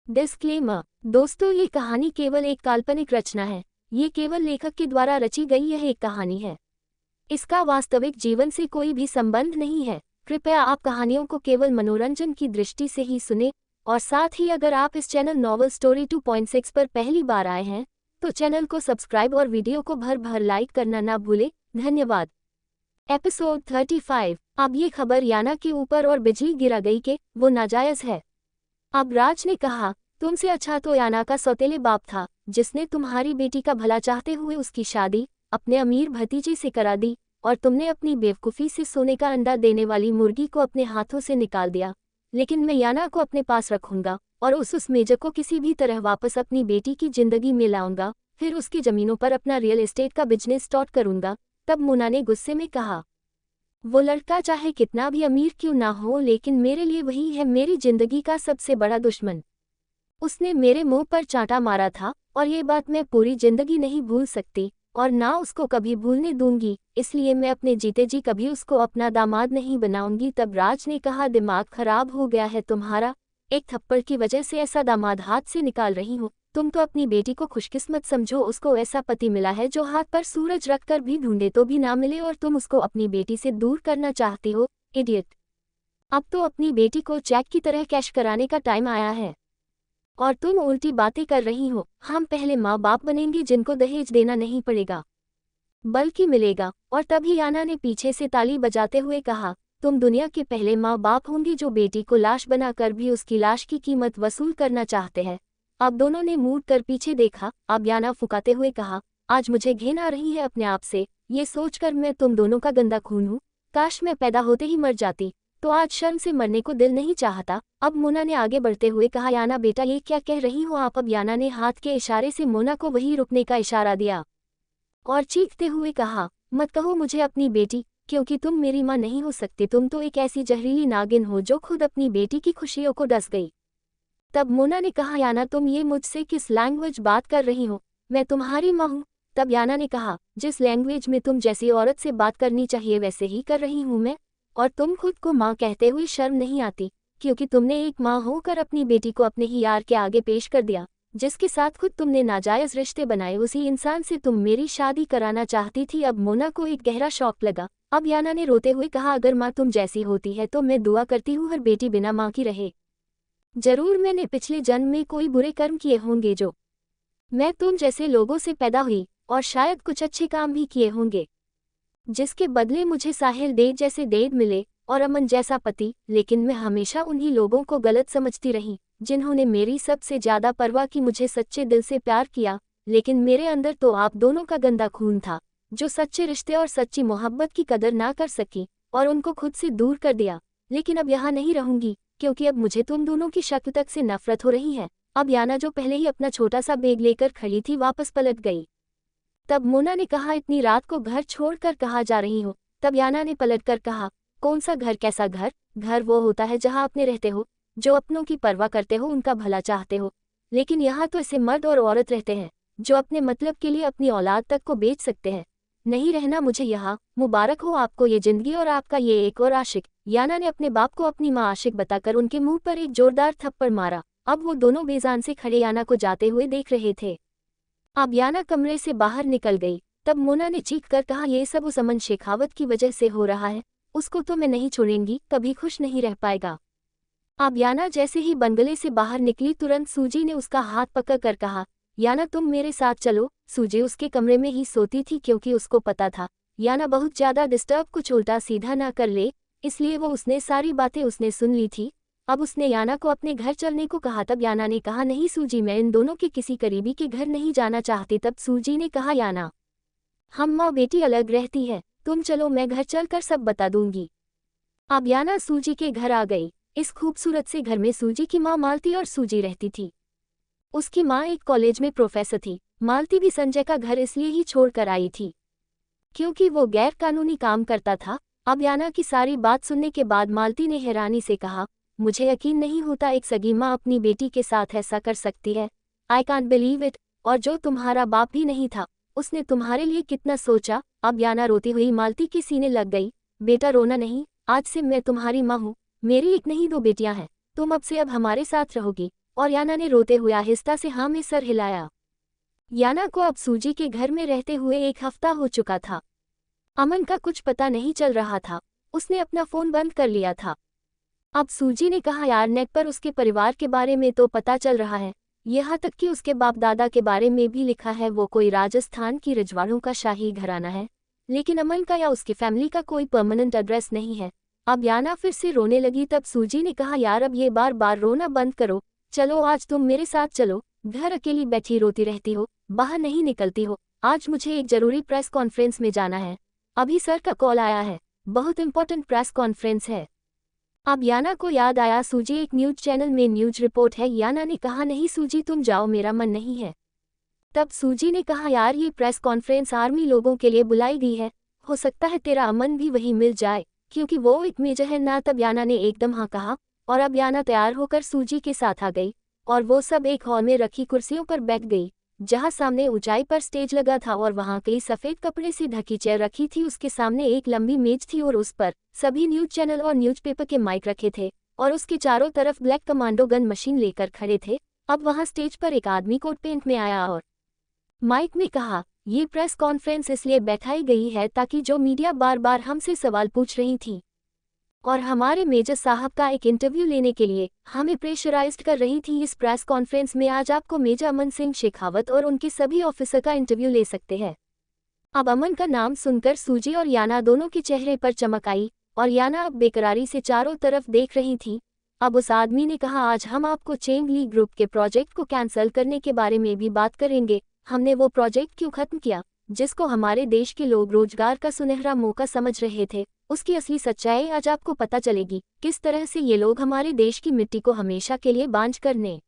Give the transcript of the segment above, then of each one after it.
Disclaimer. दोस्तों, ये कहानी केवल एक काल्पनिक रचना है। ये केवल लेखक के द्वारा रची गई यह एक कहानी है। इसका वास्तविक जीवन से कोई भी संबंध नहीं है। कृपया आप कहानियों को केवल मनोरंजन की दृष्टि से ही सुने, और साथ ही अगर आप इस चैनल नॉवल स्टोरी 2.6 पर पहली बार आए हैं तो चैनल को सब्सक्राइब और वीडियो को भर भर लाइक करना ना भूलें। धन्यवाद। एपिसोड 35। अब ये खबर याना के ऊपर और बिजली गिरा गई कि वो नाजायज है। अब राज ने कहा, तुमसे अच्छा तो याना का सौतेले बाप था, जिसने तुम्हारी बेटी का भला चाहते हुए उसकी शादी अपने अमीर भतीजे से करा दी, और तुमने अपनी बेवकूफ़ी से सोने का अंडा देने वाली मुर्गी को अपने हाथों से निकाल दिया। लेकिन मैं याना को अपने पास रखूंगा और उस मेजर को किसी भी तरह वापस अपनी बेटी की जिंदगी में लाऊंगा, फिर उसकी ज़मीनों पर अपना रियल एस्टेट का बिजनेस स्टार्ट करूंगा। तब मोना ने गुस्से में कहा, वो लड़का चाहे कितना भी अमीर क्यों ना हो, लेकिन मेरे लिए वही है मेरी जिंदगी का सबसे बड़ा दुश्मन। उसने मेरे मुंह पर चांटा मारा था, और ये बात मैं पूरी जिंदगी नहीं भूल सकती और ना उसको कभी भूलने दूंगी, इसलिए मैं अपने जीते जी कभी उसको अपना दामाद नहीं बनाऊंगी। तब राज ने कहा, दिमाग खराब हो गया है तुम्हारा? एक थप्पड़ की वजह से ऐसा दामाद हाथ से निकाल रही हो? तुम तो अपनी बेटी को खुशकिस्मत समझो, उसको ऐसा पति मिला है जो हाथ पर सूरज रखकर भी ढूंढे तो भी ना मिले, और तुम उसको अपनी बेटी से दूर करना चाहती हो। इडियट। अब तो अपनी बेटी को चेक की तरह कैश कराने का टाइम आया है और तुम उल्टी बातें कर रही हो। हम पहले माँ बाप बनेंगे जिनको दहेज देना नहीं पड़ेगा बल्कि मिलेगा। और तभी याना ने पीछे से ताली बजाते हुए कहा, तुम दुनिया के पहले माँ बाप होंगे जो बेटी को लाश बनाकर भी उसकी लाश की कीमत वसूल करना चाहते हैं। अब दोनों ने मुड़ कर पीछे देखा। अब याना फुकाते हुए कहा, आज मुझे घिन आ रही है अपने आप से, ये सोचकर मैं तुम दोनों का गंदा खून हूँ। काश मैं पैदा होते ही मर जाती, तो आज शर्म से मरने को दिल नहीं चाहता। अब मोना ने आगे बढ़ते हुए कहा, याना बेटा ये क्या कह रही हो आप? अब याना ने हाथ के इशारे से मोना को वहीं रुकने का इशारा दिया और चीखते हुए कहा, मत कहो मुझे अपनी बेटी, क्योंकि तुम मेरी माँ नहीं हो सकती। तुम तो एक ऐसी जहरीली नागिन हो जो खुद अपनी बेटी की खुशियों को डस गई। तब मोना ने कहा, याना तुम ये मुझसे किस लैंग्वेज बात कर रही हो? मैं तुम्हारी माँ हूँ। तब याना ने कहा, जिस लैंग्वेज में तुम जैसी औरत से बात करनी चाहिए वैसे ही कर रही हूँ मैं। और तुम खुद को माँ कहते हुए शर्म नहीं आती, क्योंकि तुमने एक माँ होकर अपनी बेटी को अपने ही यार के आगे पेश कर दिया, जिसके साथ खुद तुमने नाजायज रिश्ते बनाए। उसी इंसान से तुम मेरी शादी कराना चाहती थी। अब मोना को एक गहरा शौक लगा। अब याना ने रोते हुए कहा, अगर माँ तुम जैसी होती है तो मैं दुआ करती हूँ हर बेटी बिना माँ की रहे। जरूर मैंने पिछले जन्म में कोई बुरे कर्म किए होंगे जो मैं तुम जैसे लोगों से पैदा हुई, और शायद कुछ अच्छे काम भी किए होंगे जिसके बदले मुझे साहिल देव जैसे देव मिले और अमन जैसा पति। लेकिन मैं हमेशा उन्हीं लोगों को गलत समझती रही जिन्होंने मेरी सबसे ज्यादा परवाह की, मुझे सच्चे दिल से प्यार किया। लेकिन मेरे अंदर तो आप दोनों का गंदा खून था जो सच्चे रिश्ते और सच्ची मोहब्बत की कदर ना कर सकी और उनको खुद से दूर कर दिया। लेकिन अब यहाँ नहीं रहूंगी, क्योंकि अब मुझे तुम दोनों की शक्ल तक से नफरत हो रही है। अब याना जो पहले ही अपना छोटा सा बैग लेकर खड़ी थी वापस पलट गई। तब मोना ने कहा, इतनी रात को घर छोड़कर कहाँ जा रही हो? तब याना ने पलटकर कहा, कौन सा घर? कैसा घर? घर वो होता है जहाँ अपने रहते हो, जो अपनों की परवाह करते हो, उनका भला चाहते हो। लेकिन यहाँ तो ऐसे मर्द और औरत रहते हैं जो अपने मतलब के लिए अपनी औलाद तक को बेच सकते हैं। नहीं रहना मुझे यहाँ। मुबारक हो आपको ये जिंदगी और आपका ये एक और आशिक। याना ने अपने बाप को अपनी माँ आशिक बताकर उनके मुंह पर एक जोरदार थप्पड़ मारा। अब वो दोनों बेजान से खड़े याना को जाते हुए देख रहे थे। अब याना कमरे से बाहर निकल गई। तब मोना ने चीख कर कहा, ये सब उस अमन शेखावत की वजह से हो रहा है। उसको तो मैं नहीं छोड़ूंगी, कभी खुश नहीं रह पाएगा। अब याना जैसे ही बंगले से बाहर निकली, तुरंत सूजी ने उसका हाथ पकड़ कर कहा, याना तुम मेरे साथ चलो। सूजी उसके कमरे में ही सोती थी, क्योंकि उसको पता था याना बहुत ज्यादा डिस्टर्ब कुछ उल्टा सीधा ना कर ले, इसलिए वो उसने सारी बातें उसने सुन ली थी। अब उसने याना को अपने घर चलने को कहा। तब याना ने कहा, नहीं सूजी, मैं इन दोनों के किसी करीबी के घर नहीं जाना चाहती। तब सूजी ने कहा, याना हम माँ बेटी अलग रहती है, तुम चलो, मैं घर चलकर सब बता दूंगी। अब याना सूजी के घर आ गई। इस खूबसूरत से घर में सूजी की माँ मालती और सूजी रहती थी। उसकी माँ एक कॉलेज में प्रोफेसर थी। मालती भी संजय का घर इसलिए ही छोड़कर आई थी क्योंकि वो गैर कानूनी काम करता था। अब याना की सारी बात सुनने के बाद मालती ने हैरानी से कहा, मुझे यकीन नहीं होता एक सगी माँ अपनी बेटी के साथ ऐसा कर सकती है। I can't believe it. और जो तुम्हारा बाप भी नहीं था, उसने तुम्हारे लिए कितना सोचा। अब याना रोती हुई मालती के सीने लग गई। बेटा रोना नहीं, आज से मैं तुम्हारी माँ हूँ। मेरी एक नहीं दो बेटियां हैं। तुम अब से अब हमारे साथ रहोगी और याना ने रोते हुए आहिस्ता से हाँ में सर हिलाया। याना को अब सूजी के घर में रहते हुए 1 हफ्ता हो चुका था। अमन का कुछ पता नहीं चल रहा था, उसने अपना फ़ोन बंद कर लिया था। अब सूजी ने कहा यार नेट पर उसके परिवार के बारे में तो पता चल रहा है, यहाँ तक कि उसके बाप दादा के बारे में भी लिखा है, वो कोई राजस्थान की रजवाड़ों का शाही घराना है, लेकिन अमन का या उसकी फैमिली का कोई परमानेंट एड्रेस नहीं है। अब याना फिर से रोने लगी। तब सूजी ने कहा यार अब ये बार बार रोना बंद करो, चलो आज तुम मेरे साथ चलो, घर अकेली बैठी रोती रहती हो, बाहर नहीं निकलती हो, आज मुझे एक जरूरी प्रेस कॉन्फ्रेंस में जाना है, अभी सर का कॉल आया है, बहुत इंपॉर्टेंट प्रेस कॉन्फ्रेंस है। अब याना को याद आया सूजी एक न्यूज चैनल में न्यूज रिपोर्ट है। याना ने कहा नहीं सूजी तुम जाओ, मेरा मन नहीं है। तब सूजी ने कहा यार ये प्रेस कॉन्फ्रेंस आर्मी लोगों के लिए बुलाई गई है, हो सकता है तेरा अमन भी वहीं मिल जाए क्योंकि वो एक मेजर है ना। तब याना ने एकदम हाँ कहा और अब याना तैयार होकर सूजी के साथ आ गई और वो सब एक हॉल में रखी कुर्सियों पर बैठ गई, जहाँ सामने ऊंचाई पर स्टेज लगा था और वहाँ कई सफ़ेद कपड़े से ढकी चेयर रखी थी। उसके सामने एक लंबी मेज थी और उस पर सभी न्यूज चैनल और न्यूज़पेपर के माइक रखे थे और उसके चारों तरफ ब्लैक कमांडो गन मशीन लेकर खड़े थे। अब वहाँ स्टेज पर एक आदमी कोट पेंट में आया और माइक में कहा ये प्रेस कॉन्फ्रेंस इसलिए बैठाई गई है ताकि जो मीडिया बार बार हमसे सवाल पूछ रही थी और हमारे मेजर साहब का एक इंटरव्यू लेने के लिए हमें प्रेशराइज्ड कर रही थी, इस प्रेस कॉन्फ्रेंस में आज आपको मेजर अमन सिंह शेखावत और उनके सभी ऑफिसर का इंटरव्यू ले सकते हैं। अब अमन का नाम सुनकर सूजी और याना दोनों के चेहरे पर चमक आई और याना अब बेकरारी से चारों तरफ देख रही थी। अब उस आदमी ने कहा आज हम आपको चेंग ली ग्रुप के प्रोजेक्ट को कैंसिल करने के बारे में भी बात करेंगे। हमने वो प्रोजेक्ट क्यों खत्म किया जिसको हमारे देश के लोग रोजगार का सुनहरा मौका समझ रहे थे, उसकी असली सच्चाई आज आपको पता चलेगी, किस तरह से ये लोग हमारे देश की मिट्टी को हमेशा के लिए बांझ करने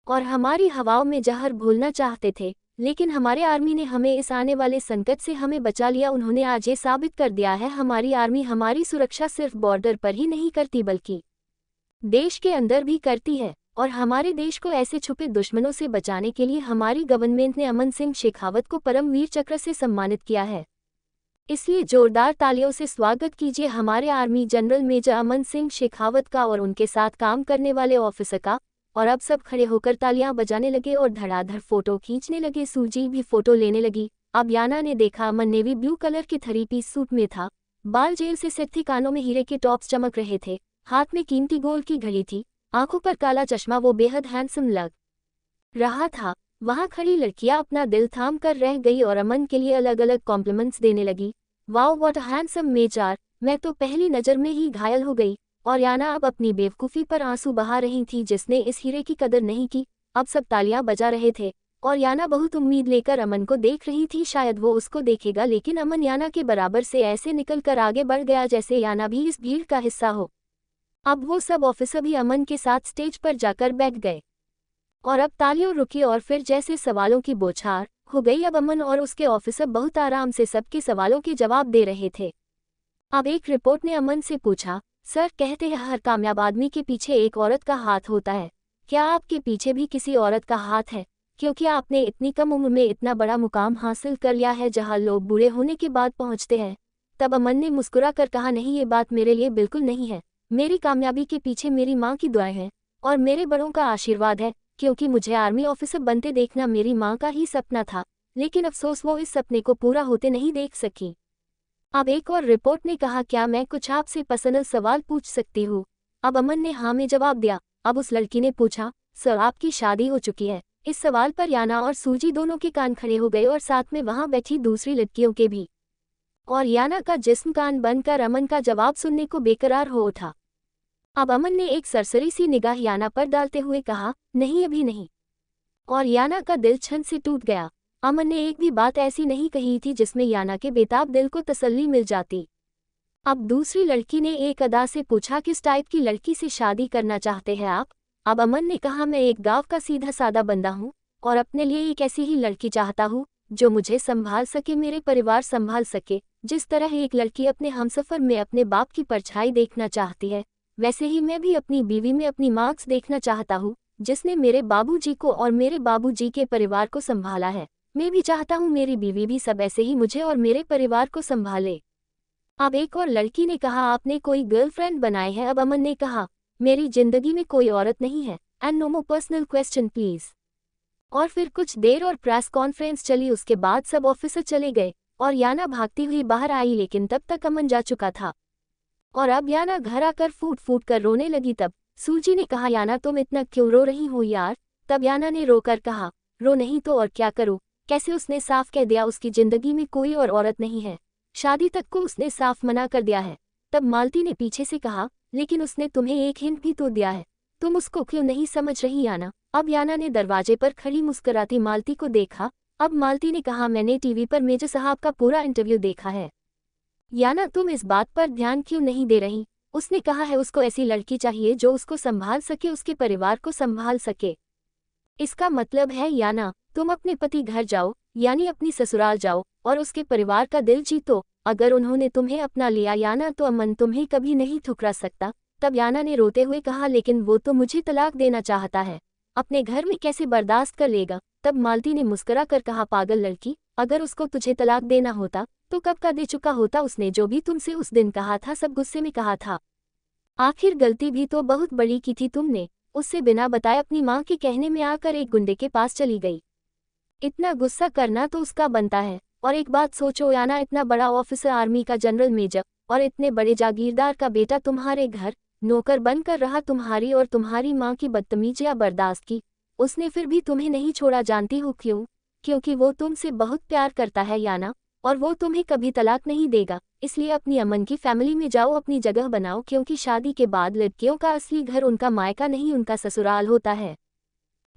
और हमारी हवाओं में जहर घोलना चाहते थे, लेकिन हमारे आर्मी ने हमें इस आने वाले संकट से हमें बचा लिया। उन्होंने आज ये साबित कर दिया है हमारी आर्मी हमारी सुरक्षा सिर्फ बॉर्डर पर ही नहीं करती बल्कि देश के अंदर भी करती है और हमारे देश को ऐसे छुपे दुश्मनों से बचाने के लिए हमारी गवर्नमेंट ने अमन सिंह शेखावत को परमवीर चक्र से सम्मानित किया है। इसलिए जोरदार तालियों से स्वागत कीजिए हमारे army general major Aman Singh Shekhawat का और उनके साथ काम करने वाले ऑफिसर का। और अब सब खड़े होकर तालियां बजाने लगे और धड़ाधड़ फोटो खींचने लगे। सूजी भी फोटो लेने लगी। अब याना ने देखा अमन नेवी ब्लू कलर के 3-पीस सूट में था, बाल जेल से सेट थी, कानों में हीरे के टॉप्स चमक रहे थे, हाथ में कीमती गोल्ड की घड़ी थी, आंखों पर काला चश्मा, वो बेहद हैंडसम लग रहा था। वहां खड़ी लड़कियां अपना दिल थाम कर रह गई और अमन के लिए अलग अलग कॉम्प्लीमेंट्स देने लगी। Wow what a handsome major, मैं तो पहली नज़र में ही घायल हो गई। और याना अब अपनी बेवकूफ़ी पर आंसू बहा रही थी जिसने इस हीरे की कदर नहीं की। अब सब तालियां बजा रहे थे और याना बहुत उम्मीद लेकर अमन को देख रही थी, शायद वो उसको देखेगा, लेकिन अमन याना के बराबर से ऐसे निकल कर आगे बढ़ गया जैसे याना भी इस भीड़ का हिस्सा हो। अब वो सब ऑफिसर भी अमन के साथ स्टेज पर जाकर बैठ गए और अब तालियों रुकी और फिर जैसे सवालों की बौछार हो गई। अब अमन और उसके ऑफिसर बहुत आराम से सबके सवालों के जवाब दे रहे थे। अब एक रिपोर्ट ने अमन से पूछा, सर कहते हैं हर कामयाब आदमी के पीछे एक औरत का हाथ होता है, क्या आपके पीछे भी किसी औरत का हाथ है, क्योंकि आपने इतनी कम उम्र में इतना बड़ा मुकाम हासिल कर लिया है जहां लोग बूढ़े होने के बाद पहुंचते हैं। तब अमन ने मुस्कुरा कर कहा, नहीं ये बात मेरे लिए बिल्कुल नहीं है, मेरी कामयाबी के पीछे मेरी माँ की दुआएं हैं और मेरे बड़ों का आशीर्वाद है, क्योंकि मुझे आर्मी ऑफिसर बनते देखना मेरी माँ का ही सपना था, लेकिन अफसोस वो इस सपने को पूरा होते नहीं देख सकी। अब एक और रिपोर्ट ने कहा, क्या मैं कुछ आपसे पर्सनल सवाल पूछ सकती हूँ? अब अमन ने हाँ में जवाब दिया। अब उस लड़की ने पूछा, सर आपकी शादी हो चुकी है? इस सवाल पर याना और सूजी दोनों के कान खड़े हो गए और साथ में वहां बैठी दूसरी लड़कियों के भी, और याना का जिस्म कान बनकर अमन का जवाब सुनने को बेकरार हो उठा। अब अमन ने एक सरसरी सी निगाह याना पर डालते हुए कहा, नहीं अभी नहीं, और याना का दिल छन से टूट गया। अमन ने एक भी बात ऐसी नहीं कही थी जिसमें याना के बेताब दिल को तसल्ली मिल जाती। अब दूसरी लड़की ने एक अदा से पूछा, किस टाइप की लड़की से शादी करना चाहते हैं आप? अब अमन ने कहा, मैं एक गांव का सीधा सादा बंदा हूँ और अपने लिए एक ऐसी ही लड़की चाहता हूँ जो मुझे संभाल सके, मेरे परिवार संभाल सके। जिस तरह एक लड़की अपने हमसफर में अपने बाप की परछाई देखना चाहती है, वैसे ही मैं भी अपनी बीवी में अपनी मार्क्स देखना चाहता हूँ, जिसने मेरे बाबूजी को और मेरे बाबूजी के परिवार को संभाला है। मैं भी चाहता हूँ मेरी बीवी भी सब ऐसे ही मुझे और मेरे परिवार को संभाले। अब एक और लड़की ने कहा, आपने कोई गर्लफ्रेंड बनाए है? अब अमन ने कहा, मेरी जिंदगी में कोई औरत नहीं है, and no more personal question please. और फिर कुछ देर और प्रेस कॉन्फ्रेंस चली। उसके बाद सब ऑफिसर चले गए और याना भागती हुई बाहर आई, लेकिन तब तक अमन जा चुका था। और अब याना घर आकर फूट फूट कर रोने लगी। तब सूजी ने कहा, याना तुम इतना क्यों रो रही हो यार? तब याना ने रोकर कहा, रो नहीं तो और क्या करूं? कैसे? उसने साफ कह दिया उसकी जिंदगी में कोई और औरत नहीं है, शादी तक को उसने साफ मना कर दिया है। तब मालती ने पीछे से कहा, लेकिन उसने तुम्हें एक हिंट भी तो दिया है, तुम उसको क्यों नहीं समझ रही याना? अब याना ने दरवाजे पर खड़ी मुस्कुराती मालती को देखा। अब मालती ने कहा, मैंने टीवी पर मेजर साहब का पूरा इंटरव्यू देखा है। याना तुम इस बात पर ध्यान क्यों नहीं दे रही? उसने कहा है उसको ऐसी लड़की चाहिए जो उसको संभाल सके, उसके परिवार को संभाल सके। इसका मतलब है याना तुम अपने पति घर जाओ, यानी अपनी ससुराल जाओ और उसके परिवार का दिल जीतो। अगर उन्होंने तुम्हें अपना लिया याना तो अमन तुम्हें कभी नहीं ठुकरा सकता। तब याना ने रोते हुए कहा, लेकिन वो तो मुझे तलाक देना चाहता है, अपने घर में कैसे बर्दाश्त कर लेगा? तब मालती ने मुस्कुरा कर कहा, पागल लड़की, अगर उसको तुझे तलाक देना होता तो कब का दे चुका होता। उसने जो भी तुमसे उस दिन कहा था सब गुस्से में कहा था। आखिर गलती भी तो बहुत बड़ी की थी तुमने। उससे बिना बताए अपनी माँ के कहने में आकर एक गुंडे के पास चली गई। इतना गुस्सा करना तो उसका बनता है। और एक बात सोचो याना, इतना बड़ा ऑफिसर, आर्मी का जनरल मेजर और इतने बड़े जागीरदार का बेटा तुम्हारे घर नौकर बनकर रहा, तुम्हारी और तुम्हारी माँ की बदतमीजियां बर्दाश्त की, उसने फिर भी तुम्हें नहीं छोड़ा। जानती हो क्यों? क्योंकि वो तुमसे बहुत प्यार करता है याना, और वो तुम्हें कभी तलाक नहीं देगा। इसलिए अपनी अमन की फैमिली में जाओ, अपनी जगह बनाओ, क्योंकि शादी के बाद लड़कियों का असली घर उनका मायका नहीं उनका ससुराल होता है।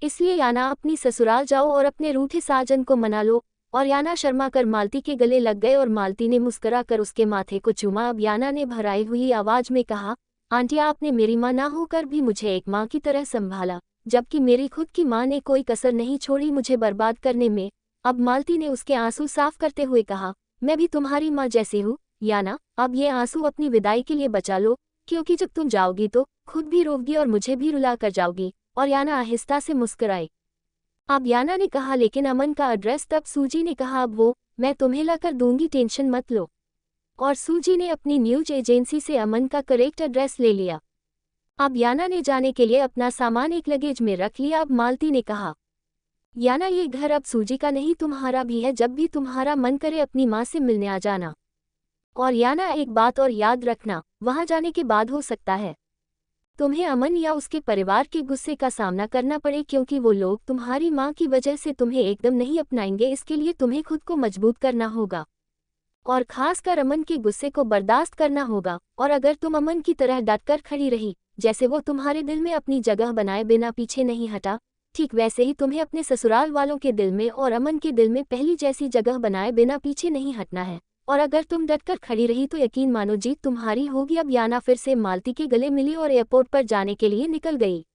इसलिए याना अपनी ससुराल जाओ और अपने रूठे साजन को मना लो। और याना शर्मा कर मालती के गले लग गए और मालती ने मुस्कुरा कर उसके माथे को चूमा। अब याना ने भराई हुई आवाज में कहा, आंटी आपने मेरी माँ ना होकर भी मुझे एक माँ की तरह संभाला, जबकि मेरी खुद की माँ ने कोई कसर नहीं छोड़ी मुझे बर्बाद करने में। अब मालती ने उसके आंसू साफ करते हुए कहा, मैं भी तुम्हारी माँ जैसी हूँ याना, अब ये आंसू अपनी विदाई के लिए बचा लो, क्योंकि जब तुम जाओगी तो खुद भी रोगी और मुझे भी रुला कर जाओगी। और याना आहिस्ता से मुस्कुराई। अब याना ने कहा, लेकिन अमन का एड्रेस? तब सूजी ने कहा, अब वो मैं तुम्हें लाकर दूंगी, टेंशन मत लो। और सूजी ने अपनी न्यूज एजेंसी से अमन का करेक्ट एड्रेस ले लिया। अब याना ने जाने के लिए अपना सामान एक लगेज में रख लिया। अब मालती ने कहा, याना ये घर अब सूजी का नहीं तुम्हारा भी है, जब भी तुम्हारा मन करे अपनी माँ से मिलने आ जाना। और याना एक बात और याद रखना, वहाँ जाने के बाद हो सकता है तुम्हें अमन या उसके परिवार के गुस्से का सामना करना पड़े, क्योंकि वो लोग तुम्हारी माँ की वजह से तुम्हें एकदम नहीं अपनाएंगे। इसके लिए तुम्हें खुद को मजबूत करना होगा और खासकर अमन के गुस्से को बर्दाश्त करना होगा। और अगर तुम अमन की तरह डटकर खड़ी रही, जैसे वो तुम्हारे दिल में अपनी जगह बनाए बिना पीछे नहीं हटा, ठीक वैसे ही तुम्हें अपने ससुराल वालों के दिल में और अमन के दिल में पहली जैसी जगह बनाए बिना पीछे नहीं हटना है। और अगर तुम डटकर खड़ी रही तो यकीन मानो जीत तुम्हारी होगी। अब याना फिर से मालती के गले मिली और एयरपोर्ट पर जाने के लिए निकल गई।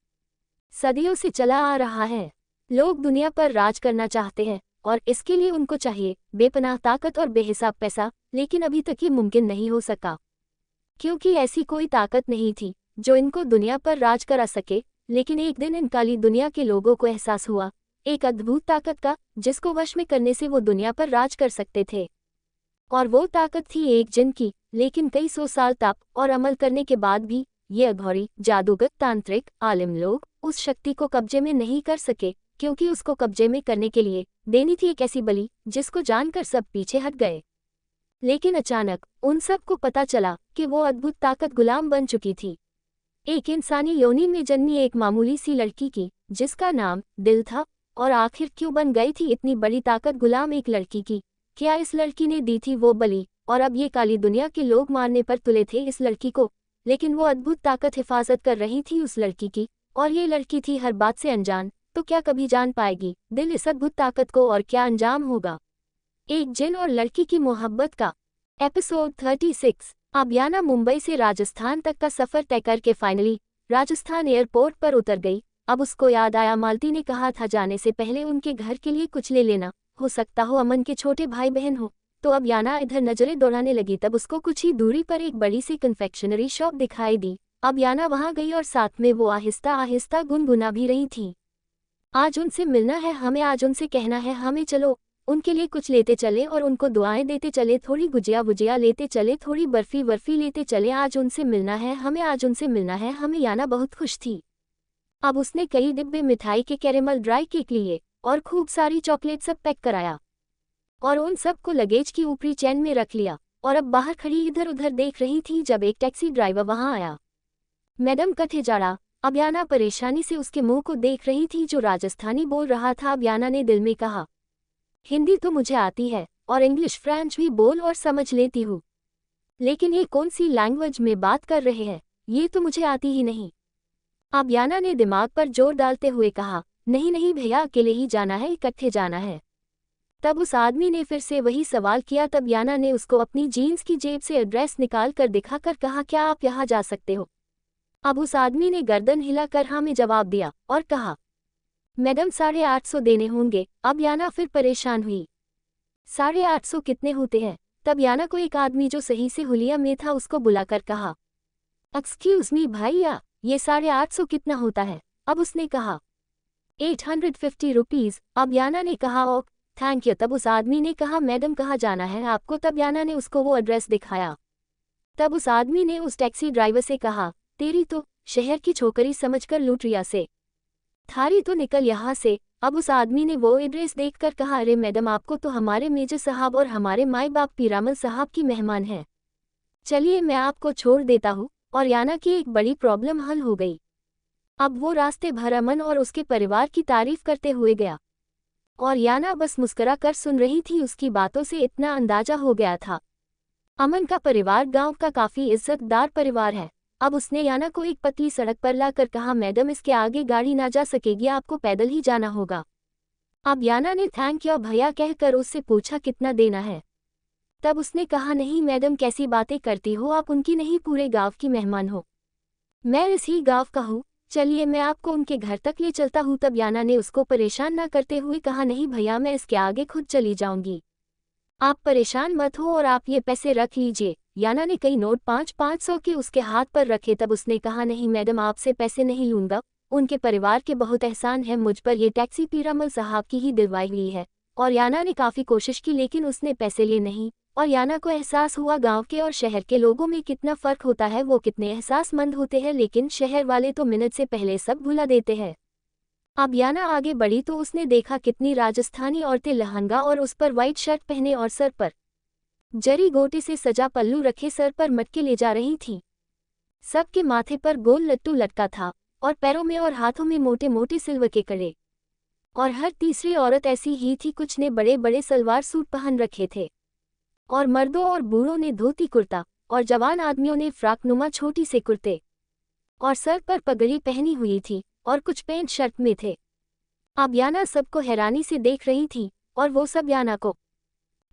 सदियों से चला आ रहा है, लोग दुनिया पर राज करना चाहते हैं और इसके लिए उनको चाहिए बेपनाह ताकत और बेहिसाब पैसा, लेकिन अभी तक ये मुमकिन नहीं हो सका, क्योंकि ऐसी कोई ताकत नहीं थी जो इनको दुनिया पर राज करा सके। लेकिन एक दिन इन काली दुनिया के लोगों को एहसास हुआ एक अद्भुत ताकत का, जिसको वश में करने से वो दुनिया पर राज कर सकते थे। और वो ताकत थी एक जिन की, लेकिन कई सौ साल तप और अमल करने के बाद भी ये अघोरी, जादूगर, तांत्रिक, आलिम लोग उस शक्ति को कब्जे में नहीं कर सके, क्योंकि उसको कब्जे में करने के लिए देनी थी एक ऐसी बलि जिसको जानकर सब पीछे हट गए। लेकिन अचानक उन सबको पता चला कि वो अद्भुत ताकत गुलाम बन चुकी थी, एक इंसानी योनि में जन्मी एक मामूली सी लड़की की, जिसका नाम दिल था। और आखिर क्यों बन गई थी इतनी बड़ी ताकत गुलाम एक लड़की की? क्या इस लड़की ने दी थी वो बलि? और अब ये काली दुनिया के लोग मारने पर तुले थे इस लड़की को, लेकिन वो अद्भुत ताकत हिफाजत कर रही थी उस लड़की की, और ये लड़की थी हर बात से अनजान। तो क्या कभी जान पाएगी दिल इस अद्भुत ताकत को, और क्या अंजाम होगा एक जिन और लड़की की मोहब्बत का? एपिसोड 36। अब याना मुंबई से राजस्थान तक का सफर तय करके फाइनली राजस्थान एयरपोर्ट पर उतर गई। अब उसको याद आया मालती ने कहा था जाने से पहले उनके घर के लिए कुछ ले लेना, हो सकता हो अमन के छोटे भाई बहन हो। तो अब याना इधर नजरें दौड़ाने लगी, तब उसको कुछ ही दूरी पर एक बड़ी सी कन्फेक्शनरी शॉप दिखाई दी। अब याना वहां गई और साथ में वो आहिस्ता आहिस्ता गुनगुना भी रही थी, आज उनसे मिलना है हमें, आज उनसे कहना है हमें, चलो उनके लिए कुछ लेते चले और उनको दुआएं देते चले, थोड़ी गुजिया वुजिया लेते चले, थोड़ी बर्फी वर्फी लेते चले, आज उनसे मिलना है हमें, आज उनसे मिलना है हमें। याना बहुत खुश थी। अब उसने कई डिब्बे मिठाई के कैरेमल ड्राई केक लिए और खूब सारी चॉकलेट सब पैक कराया और उन सब को लगेज की ऊपरी चैन में रख लिया और अब बाहर खड़ी इधर उधर देख रही थी जब एक टैक्सी ड्राइवर वहां आया। मैडम कथे जाड़ा। अब याना परेशानी से उसके मुंह को देख रही थी जो राजस्थानी बोल रहा था। अब याना ने दिल में कहा, हिंदी तो मुझे आती है और इंग्लिश फ्रेंच भी बोल और समझ लेती हूँ, लेकिन ये कौन सी लैंग्वेज में बात कर रहे हैं, ये तो मुझे आती ही नहीं। अब याना ने दिमाग पर जोर डालते हुए कहा, नहीं नहीं भैया, अकेले ही जाना है, इकट्ठे जाना है। तब उस आदमी ने फिर से वही सवाल किया। तब याना ने उसको अपनी जीन्स की जेब से एड्रेस निकाल कर दिखाकर कहा, क्या आप यहाँ जा सकते हो? अब उस आदमी ने गर्दन हिलाकर हाँ में जवाब दिया और कहा, मैडम 850 देने होंगे। अब याना फिर परेशान हुई, 850 कितने होते हैं? तब याना को एक आदमी जो सही से हुलिया में था उसको बुलाकर कहा, एक्सक्यूज मी भैया, ये 850 कितना होता है? अब उसने कहा 850 रुपीज। अब याना ने कहा, ओक थैंक यू। तब उस आदमी ने कहा, मैडम कहाँ जाना है आपको? तब याना ने उसको वो एड्रेस दिखाया। तब उस आदमी ने उस टैक्सी ड्राइवर से कहा, तेरी तो शहर की छोकरी समझकर लूट रिया से, थारी तो निकल यहाँ से। अब उस आदमी ने वो एड्रेस देखकर कहा, अरे मैडम, आपको तो हमारे मेजर साहब और हमारे माई बाप पीरामल साहब की मेहमान हैं, चलिए मैं आपको छोड़ देता हूँ। और याना की एक बड़ी प्रॉब्लम हल हो गई। अब वो रास्ते भर अमन और उसके परिवार की तारीफ करते हुए गया और याना बस मुस्कुरा कर सुन रही थी। उसकी बातों से इतना अंदाजा हो गया था, अमन का परिवार गांव का काफी इज्जतदार परिवार है। अब उसने याना को एक पतली सड़क पर लाकर कहा, मैडम इसके आगे गाड़ी ना जा सकेगी, आपको पैदल ही जाना होगा। अब याना ने थैंक यू भैया कहकर उससे पूछा, कितना देना है? तब उसने कहा, नहीं मैडम, कैसी बातें करती हो, आप उनकी नहीं पूरे गांव की मेहमान हो, मैं इसी गांव का हूँ, चलिए मैं आपको उनके घर तक ले चलता हूँ। तब याना ने उसको परेशान ना करते हुए कहा, नहीं भैया, मैं इसके आगे खुद चली जाऊंगी, आप परेशान मत हो और आप ये पैसे रख लीजिए। याना ने कई नोट 500 के उसके हाथ पर रखे। तब उसने कहा, नहीं मैडम, आपसे पैसे नहीं लूंगा, उनके परिवार के बहुत एहसान है मुझ पर, ये टैक्सी पीरामल साहब की ही दिलवाई हुई है। और याना ने काफ़ी कोशिश की लेकिन उसने पैसे लिए नहीं और याना को एहसास हुआ गांव के और शहर के लोगों में कितना फ़र्क होता है, वो कितने एहसासमंद होते हैं, लेकिन शहर वाले तो मिनट से पहले सब भुला देते हैं। अब याना आगे बढ़ी तो उसने देखा कितनी राजस्थानी औरतें लहंगा और उस पर वाइट शर्ट पहने और सर पर जरी गोटे से सजा पल्लू रखे सर पर मटके ले जा रही थीं। सबके माथे पर गोल लट्टू लटका था और पैरों में और हाथों में मोटे मोटे सिल्वर के कड़े, और हर तीसरी औरत ऐसी ही थी। कुछ ने बड़े बड़े सलवार सूट पहन रखे थे और मर्दों और बूढ़ों ने धोती कुर्ता और जवान आदमियों ने फ्राकनुमा छोटी से कुर्ते और सर पर पगड़ी पहनी हुई थी और कुछ पैंट शर्ट में थे। अब याना सबको हैरानी से देख रही थी और वो सब याना को,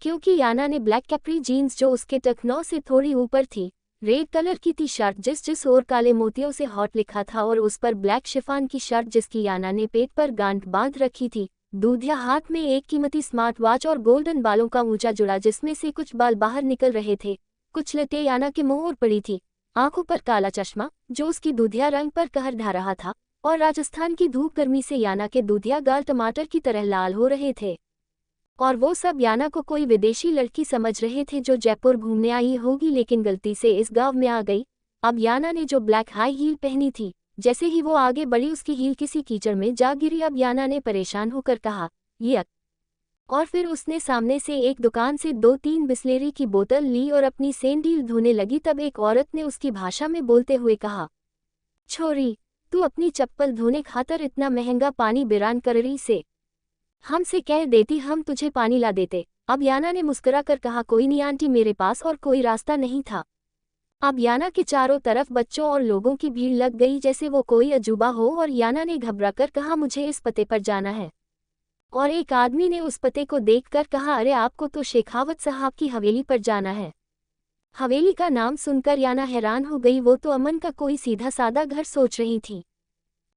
क्योंकि याना ने ब्लैक कैप्री जीन्स जो उसके टखनों से थोड़ी ऊपर थी, रेड कलर की टी शर्ट जिस और काले मोतियों से हॉट लिखा था और उस पर ब्लैक शिफॉन की शर्ट जिसकी याना ने पेट पर गांठ बांध रखी थी, दूधिया हाथ में एक कीमती स्मार्ट वॉच और गोल्डन बालों का ऊंचा जुड़ा जिसमें से कुछ बाल बाहर निकल रहे थे, कुछ लटें याना के मुंह और पड़ी थी, आंखों पर काला चश्मा जो उसकी दूधिया रंग पर कहर ढा रहा था और राजस्थान की धूप गर्मी से याना के दूधिया गाल टमाटर की तरह लाल हो रहे थे। और वो सब याना को कोई विदेशी लड़की समझ रहे थे जो जयपुर घूमने आई होगी लेकिन गलती से इस गांव में आ गई। अब याना ने जो ब्लैक हाई हील पहनी थी, जैसे ही वो आगे बढ़ी उसकी हील किसी कीचड़ में जा गिरी। अब याना ने परेशान होकर कहा, ये, और फिर उसने सामने से एक दुकान से 2-3 बिस्लेरी की बोतल ली और अपनी सैंडल धोने लगी। तब एक औरत ने उसकी भाषा में बोलते हुए कहा, छोरी, तू अपनी चप्पल धोने खातर इतना महंगा पानी बिरान कर रही से, हमसे कह देती हम तुझे पानी ला देते। अब याना ने मुस्कुरा कर कहा, कोई नहीं आंटी, मेरे पास और कोई रास्ता नहीं था। अब याना के चारों तरफ बच्चों और लोगों की भीड़ लग गई जैसे वो कोई अजूबा हो और याना ने घबराकर कहा, मुझे इस पते पर जाना है। और एक आदमी ने उस पते को देखकर कहा, अरे आपको तो शेखावत साहब की हवेली पर जाना है। हवेली का नाम सुनकर याना हैरान हो गई, वो तो अमन का कोई सीधा सादा घर सोच रही थी।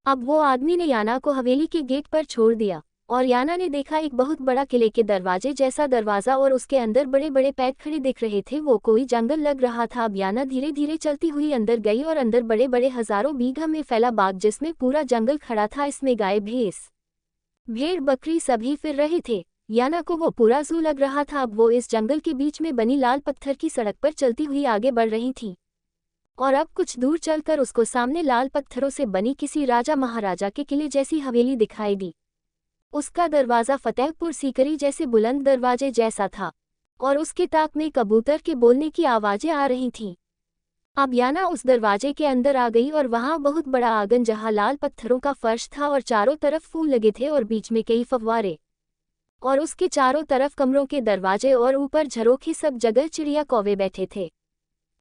अब वो आदमी ने याना को हवेली के गेट पर छोड़ दिया और याना ने देखा एक बहुत बड़ा किले के दरवाजे जैसा दरवाजा और उसके अंदर बड़े बड़े पैर खड़े दिख रहे थे। वो कोई जंगल लग रहा था। अब याना धीरे धीरे चलती हुई अंदर गई और अंदर बड़े बड़े हजारों बीघा में फैला बाग जिसमें पूरा जंगल खड़ा था, इसमें गाय भैंस भेड़ बकरी सभी फिर रहे थे। याना को वो पूरा जू लग रहा था। अब वो इस जंगल के बीच में बनी लाल पत्थर की सड़क पर चलती हुई आगे बढ़ रही थी। और अब कुछ दूर चलकर उसको सामने लाल पत्थरों से बनी किसी राजा महाराजा के किले जैसी हवेली दिखाई दी। उसका दरवाज़ा फतेहपुर सीकरी जैसे बुलंद दरवाजे जैसा था और उसके ताक में कबूतर के बोलने की आवाज़ें आ रही थीं। अब याना उस दरवाजे के अंदर आ गई और वहाँ बहुत बड़ा आंगन जहाँ लाल पत्थरों का फर्श था और चारों तरफ फूल लगे थे और बीच में कई फव्वारे और उसके चारों तरफ कमरों के दरवाजे और ऊपर झरोखे, सब जगह चिड़िया कौवे बैठे थे।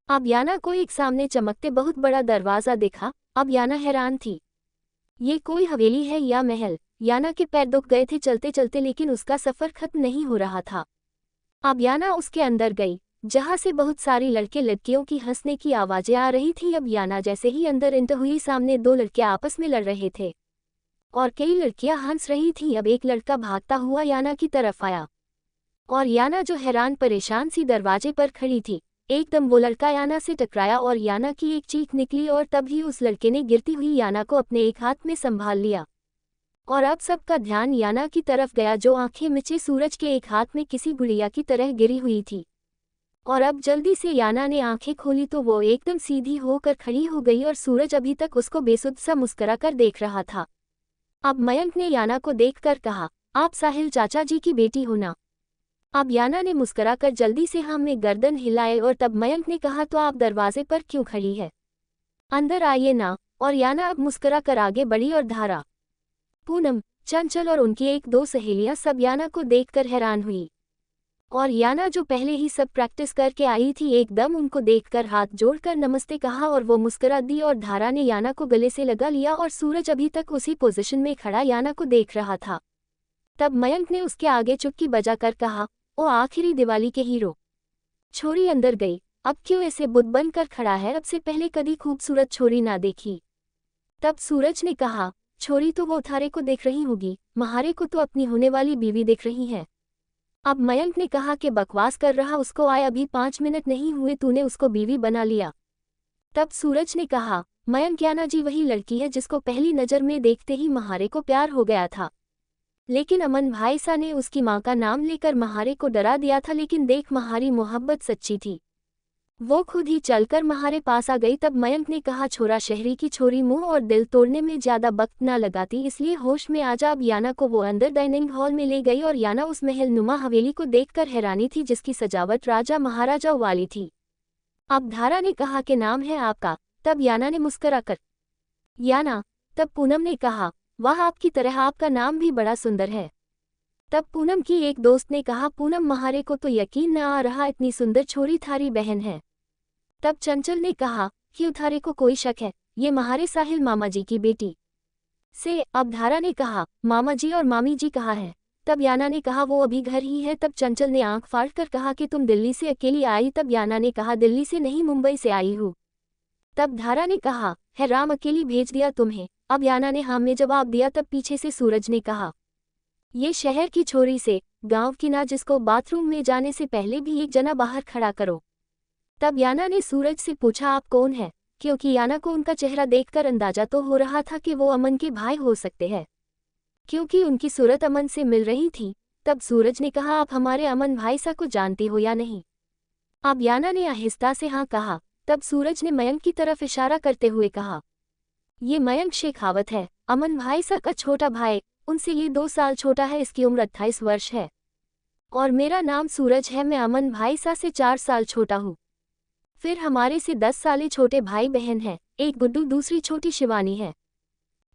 अब याना को एक सामने चमकते बहुत बड़ा दरवाज़ा देखा। अब याना हैरान थी, ये कोई हवेली है या महल? याना के पैर दुख गए थे चलते चलते, लेकिन उसका सफ़र खत्म नहीं हो रहा था। अब याना उसके अंदर गई जहाँ से बहुत सारी लड़के लड़कियों की हंसने की आवाज़ें आ रही थीं। अब याना जैसे ही अंदर एंटर हुई, सामने दो लड़के आपस में लड़ रहे थे और कई लड़कियां हंस रही थीं। अब एक लड़का भागता हुआ याना की तरफ आया और याना जो हैरान परेशान सी दरवाजे पर खड़ी थी, एकदम वो लड़का याना से टकराया और याना की एक चीख निकली और तभी उस लड़के ने गिरती हुई याना को अपने एक हाथ में संभाल लिया। और अब सबका ध्यान याना की तरफ गया जो आंखें मिचे सूरज के एक हाथ में किसी गुड़िया की तरह गिरी हुई थी। और अब जल्दी से याना ने आंखें खोली तो वो एकदम सीधी होकर खड़ी हो गई और सूरज अभी तक उसको बेसुध सा मुस्कुरा कर देख रहा था। अब मयंक ने याना को देखकर कहा, आप साहिल चाचा जी की बेटी हो ना? अब याना ने मुस्कुराकर जल्दी से हाँ में गर्दन हिलाए और तब मयंक ने कहा, तो आप दरवाजे पर क्यों खड़ी है, अंदर आइए ना। और याना अब मुस्कुराकर आगे बढ़ी और धारा, पूनम, चंचल और उनकी एक दो सहेलियां सब याना को देखकर हैरान हुई। और याना जो पहले ही सब प्रैक्टिस करके आई थी, एकदम उनको देखकर हाथ जोड़कर नमस्ते कहा और वो मुस्कुरा दी और धारा ने याना को गले से लगा लिया और सूरज अभी तक उसी पोजीशन में खड़ा याना को देख रहा था। तब मयंक ने उसके आगे चुटकी बजाकर कहा, ओ आखिरी दिवाली के हीरो। छोरी अंदर गई, अब क्यों ऐसे बुत बनकर खड़ा है, अब से पहले कभी खूबसूरत छोरी ना देखी। तब सूरज ने कहा, छोरी तो वो थारे को देख रही होगी, महारे को तो अपनी होने वाली बीवी देख रही है। अब मयंक ने कहा कि बकवास कर रहा, उसको आए अभी 5 मिनट नहीं हुए, तूने उसको बीवी बना लिया। तब सूरज ने कहा, मयंक, याना जी वही लड़की है जिसको पहली नज़र में देखते ही महारे को प्यार हो गया था, लेकिन अमन भाई सा ने उसकी माँ का नाम लेकर महारे को डरा दिया था, लेकिन देख महारी मोहब्बत सच्ची थी, वो खुद ही चलकर महारे पास आ गई। तब मयंक ने कहा, छोरा शहरी की छोरी मुंह और दिल तोड़ने में ज्यादा वक्त ना लगाती, इसलिए होश में आ जा। अब याना को वो अंदर डाइनिंग हॉल में ले गई और याना उस महल नुमा हवेली को देखकर हैरानी थी जिसकी सजावट राजा महाराजाओं वाली थी। अब धारा ने कहा कि नाम है आपका? तब याना ने मुस्कुराकर, याना। तब पूनम ने कहा, वाह, आपकी तरह आपका नाम भी बड़ा सुंदर है। तब पूनम की एक दोस्त ने कहा, पूनम, महारे को तो यकीन न आ रहा, इतनी सुंदर छोरी थारी बहन है। तब चंचल ने कहा, क्यों, थारे को कोई शक है, ये महारे साहिल मामा जी की बेटी से। अब धारा ने कहा, मामा जी और मामी जी कहाँ है? तब याना ने कहा, वो अभी घर ही है। तब चंचल ने आंख फाड़ कर कहा कि तुम दिल्ली से अकेली आई? तब याना ने कहा, दिल्ली से नहीं, मुंबई से आई हूँ। तब धारा ने कहा, है राम अकेली भेज दिया तुम्हें? अब याना ने हाँ में जवाब दिया। तब पीछे से सूरज ने कहा, ये शहर की छोरी से, गांव की ना, जिसको बाथरूम में जाने से पहले भी एक जना बाहर खड़ा करो। तब याना ने सूरज से पूछा, आप कौन है? क्योंकि याना को उनका चेहरा देखकर अंदाजा तो हो रहा था कि वो अमन के भाई हो सकते हैं, क्योंकि उनकी सूरत अमन से मिल रही थी। तब सूरज ने कहा, आप हमारे अमन भाई सा को जानती हो या नहीं? अब याना ने आहिस्ता से हाँ कहा। तब सूरज ने मयंक की तरफ इशारा करते हुए कहा, ये मयंक शेखावत है, अमन भाई सा का छोटा भाई, उनसे ये 2 साल छोटा है, इसकी उम्र 28 वर्ष है और मेरा नाम सूरज है, मैं अमन भाई सा से 4 साल छोटा हूँ। फिर हमारे से 10 साल छोटे भाई बहन हैं, एक गुड्डू, दूसरी छोटी शिवानी है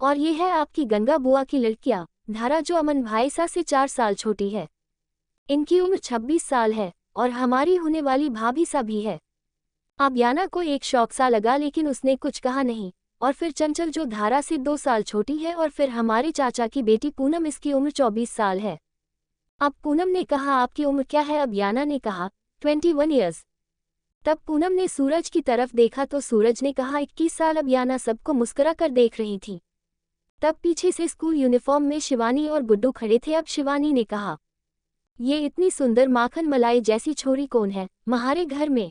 और ये है आपकी गंगा बुआ की लड़कियां, धारा जो अमन भाई सा से 4 साल छोटी है, इनकी उम्र 26 साल है और हमारी होने वाली भाभी सा भी है। अब याना को एक शौक सा लगा, लेकिन उसने कुछ कहा नहीं। और फिर चंचल जो धारा से 2 साल छोटी है और फिर हमारे चाचा की बेटी पूनम, इसकी उम्र 24 साल है। अब पूनम ने कहा, आपकी उम्र क्या है? अब याना ने कहा, 21 ईयर्स। तब पूनम ने सूरज की तरफ देखा तो सूरज ने कहा, 21 साल। अब याना सबको मुस्कुरा कर देख रही थी। तब पीछे से स्कूल यूनिफॉर्म में शिवानी और गुड्डू खड़े थे। अब शिवानी ने कहा, ये इतनी सुंदर माखन मलाई जैसी छोरी कौन है महारे घर में?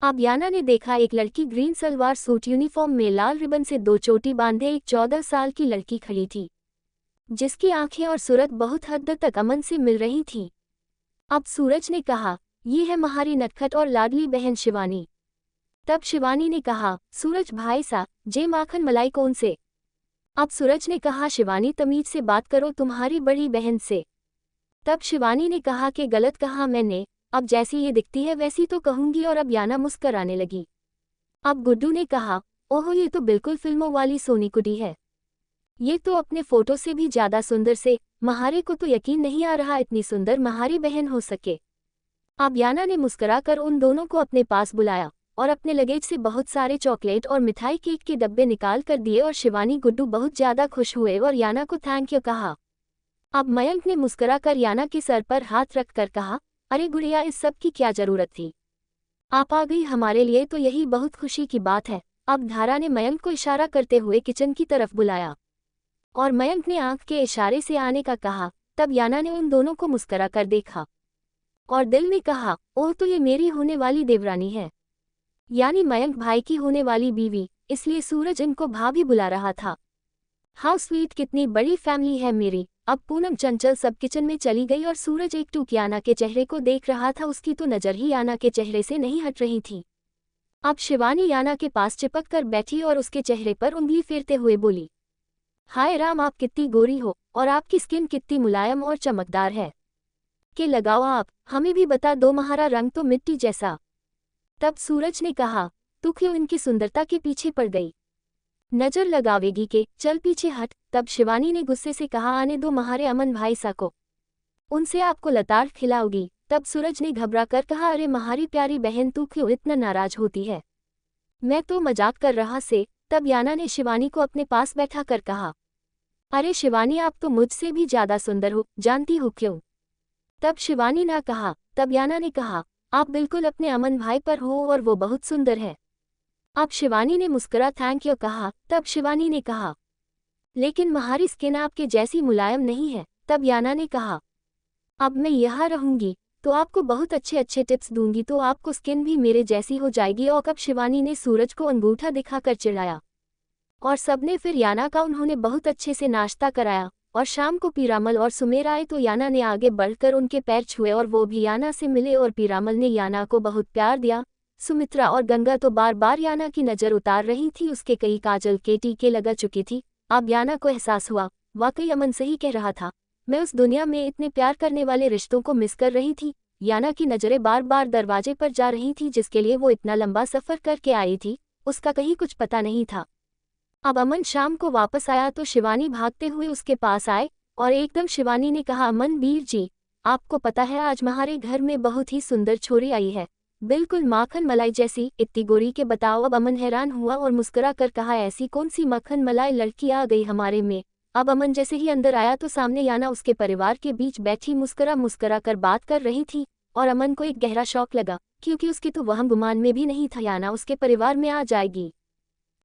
अब याना ने देखा, एक लड़की ग्रीन सलवार सूट यूनिफॉर्म में लाल रिबन से 2 चोटी बांधे एक 14 साल की लड़की खड़ी थी, जिसकी आंखें और सूरत बहुत हद तक अमन से मिल रही थी। अब सूरज ने कहा, ये है महारी नटखट और लाडली बहन शिवानी। तब शिवानी ने कहा, सूरज भाई सा, जे माखन मलाई कौन से? अब सूरज ने कहा, शिवानी तमीज से बात करो, तुम्हारी बड़ी बहन से। तब शिवानी ने कहा कि गलत कहा मैंने, अब जैसी ये दिखती है वैसी तो कहूंगी। और अब याना मुस्कराने लगी। अब गुड्डू ने कहा, ओहो ये तो बिल्कुल फिल्मों वाली सोनी कुटी है। ये तो अपने फोटो से भी ज्यादा सुंदर से, महारे को तो यकीन नहीं आ रहा इतनी सुंदर महारी बहन हो सके। अब याना ने मुस्कुराकर उन दोनों को अपने पास बुलाया और अपने लगेज से बहुत सारे चॉकलेट और मिठाई केक के डब्बे निकाल कर दिए और शिवानी गुड्डू बहुत ज्यादा खुश हुए और याना को थैंक यू कहा। अब मयंक ने मुस्कुराकर याना के सर पर हाथ रखकर कहा, अरे गुड़िया इस सब की क्या जरूरत थी, आप आ गई हमारे लिए तो यही बहुत खुशी की बात है। अब धारा ने मयंक को इशारा करते हुए किचन की तरफ बुलाया और मयंक ने आंख के इशारे से आने का कहा। तब याना ने उन दोनों को मुस्कुरा कर देखा और दिल में कहा, ओह तो ये मेरी होने वाली देवरानी है, यानी मयंक भाई की होने वाली बीवी, इसलिए सूरज इनको भाभी बुला रहा था। हाउ स्वीट, कितनी बड़ी फैमिली है मेरी। अब पूनम चंचल सब किचन में चली गई और सूरज एक टूक याना के चेहरे को देख रहा था। उसकी तो नजर ही याना के चेहरे से नहीं हट रही थी। अब शिवानी याना के पास चिपक कर बैठी और उसके चेहरे पर उंगली फेरते हुए बोली, हाय राम, आप कितनी गोरी हो और आपकी स्किन कितनी मुलायम और चमकदार है कि लगाओ आप, हमें भी बता दो, तुम्हारा रंग तो मिट्टी जैसा। तब सूरज ने कहा, तू क्यों इनकी सुंदरता के पीछे पड़ गई, नजर लगावेगी के, चल पीछे हट। तब शिवानी ने गुस्से से कहा, आने दो महारे अमन भाई सा को, उनसे आपको लताड़ खिलाओगी। तब सूरज ने घबरा कर कहा, अरे महारी प्यारी बहन तू क्यों इतना नाराज होती है, मैं तो मजाक कर रहा से। तब याना ने शिवानी को अपने पास बैठा कर कहा, अरे शिवानी आप तो मुझसे भी ज्यादा सुंदर हो, जानती हो क्यों? तब शिवानी ना कहा। तब याना ने कहा, आप बिल्कुल अपने अमन भाई पर हो और वो बहुत सुंदर है। अब शिवानी ने मुस्कुरा थैंक यू कहा। तब शिवानी ने कहा, लेकिन महारी स्किन आपके जैसी मुलायम नहीं है। तब याना ने कहा, अब मैं यहाँ रहूंगी तो आपको बहुत अच्छे अच्छे टिप्स दूंगी तो आपको स्किन भी मेरे जैसी हो जाएगी। और अब शिवानी ने सूरज को अंगूठा दिखाकर चिढ़ाया और सबने फिर याना का उन्होंने बहुत अच्छे से नाश्ता कराया। और शाम को पीरामल और सुमेर आए तो याना ने आगे बढ़कर उनके पैर छुए और वो भी याना से मिले और पीरामल ने याना को बहुत प्यार दिया। सुमित्रा और गंगा तो बार बार याना की नज़र उतार रही थी, उसके कई काजल के टीके लगा चुकी थी। अब याना को एहसास हुआ, वाकई अमन सही कह रहा था, मैं उस दुनिया में इतने प्यार करने वाले रिश्तों को मिस कर रही थी। याना की नज़रें बार बार दरवाजे पर जा रही थी जिसके लिए वो इतना लंबा सफ़र करके आई थी, उसका कहीं कुछ पता नहीं था। अब अमन शाम को वापस आया तो शिवानी भागते हुए उसके पास आए और एकदम शिवानी ने कहा, अमन वीर जी, आपको पता है आज हमारे घर में बहुत ही सुंदर छोरी आई है, बिल्कुल माखन मलाई जैसी, इतनी गोरी के बताओ। अब अमन हैरान हुआ और मुस्कुरा कर कहा, ऐसी कौन सी मक्खन मलाई लड़की आ गई हमारे में। अब अमन जैसे ही अंदर आया तो सामने याना उसके परिवार के बीच बैठी मुस्कुरा कर बात कर रही थी और अमन को एक गहरा शौक लगा क्योंकि उसकी तो वहम गुमान में भी नहीं था याना उसके परिवार में आ जाएगी।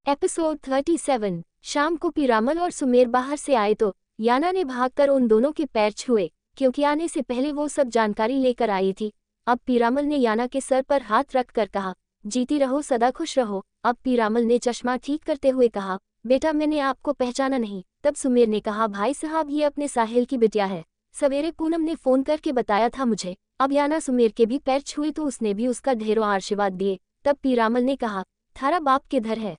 एपिसोड 37। शाम को पीरामल और सुमेर बाहर से आए तो याना ने भागकर उन दोनों के पैर छुए क्योंकि आने से पहले वो सब जानकारी लेकर आई थी। अब पीरामल ने याना के सर पर हाथ रखकर कहा, जीती रहो सदा खुश रहो। अब पीरामल ने चश्मा ठीक करते हुए कहा, बेटा मैंने आपको पहचाना नहीं। तब सुमेर ने कहा, भाई साहब ये अपने साहिल की बिटिया है, सवेरे पूनम ने फोन करके बताया था मुझे। अब याना सुमेर के भी पैर छुए तो उसने भी उसका ढेरों आशीर्वाद दिए। तब पीरामल ने कहा, थारा बाप किधर है?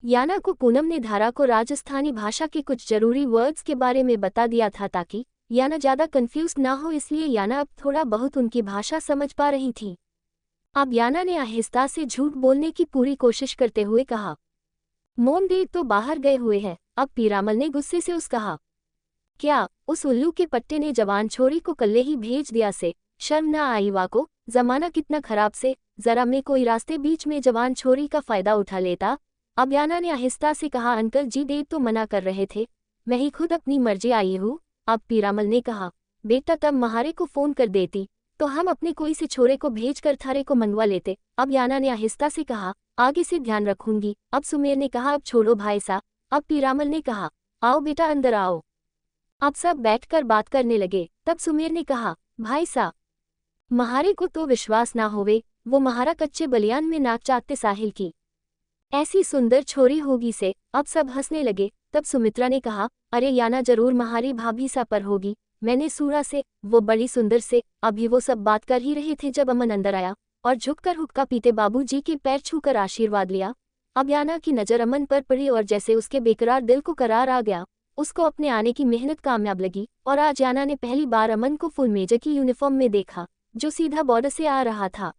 याना को पूनम ने धारा को राजस्थानी भाषा के कुछ जरूरी वर्ड्स के बारे में बता दिया था ताकि याना ज्यादा कंफ्यूज ना हो, इसलिए याना अब थोड़ा बहुत उनकी भाषा समझ पा रही थी। अब याना ने आहिस्ता से झूठ बोलने की पूरी कोशिश करते हुए कहा, मोम देव तो बाहर गए हुए हैं। अब पीरामल ने गुस्से से उस कहा, क्या उस उल्लू के पट्टे ने जवान छोरी को कल्ले ही भेज दिया से, शर्म ना आई वाको, जमाना कितना खराब से, जरा मैं कोई रास्ते बीच में जवान छोरी का फायदा उठा लेता। अब याना ने आहिस्ता से कहा, अंकल जी देव तो मना कर रहे थे, मैं ही खुद अपनी मर्जी आई हूँ। अब पीरामल ने कहा, बेटा तब महारे को फोन कर देती तो हम अपने कोई से छोरे को भेजकर थारे को मंगवा लेते। अब याना ने आहिस्ता से कहा, आगे से ध्यान रखूंगी। अब सुमेर ने कहा, अब छोड़ो भाई सा। अब पीरामल ने कहा, आओ बेटा अंदर आओ। अब सब बैठकर बात करने लगे। तब सुमेर ने कहा, भाई सा महारे को तो विश्वास ना होवे, वो महारा कच्चे बलियान में नाक चाटते साहिल की ऐसी सुंदर छोरी होगी से। अब सब हंसने लगे। तब सुमित्रा ने कहा, अरे याना जरूर महारी भाभी सा पर होगी, मैंने सूरा से, वो बड़ी सुंदर से। अभी वो सब बात कर ही रहे थे जब अमन अंदर आया और झुककर हुक्का पीते बाबूजी के पैर छूकर आशीर्वाद लिया। अब याना की नज़र अमन पर पड़ी और जैसे उसके बेकरार दिल को करार आ गया, उसको अपने आने की मेहनत कामयाब लगी और आज याना ने पहली बार अमन को फुल मेजर की यूनिफॉर्म में देखा, जो सीधा बॉर्डर से आ रहा था।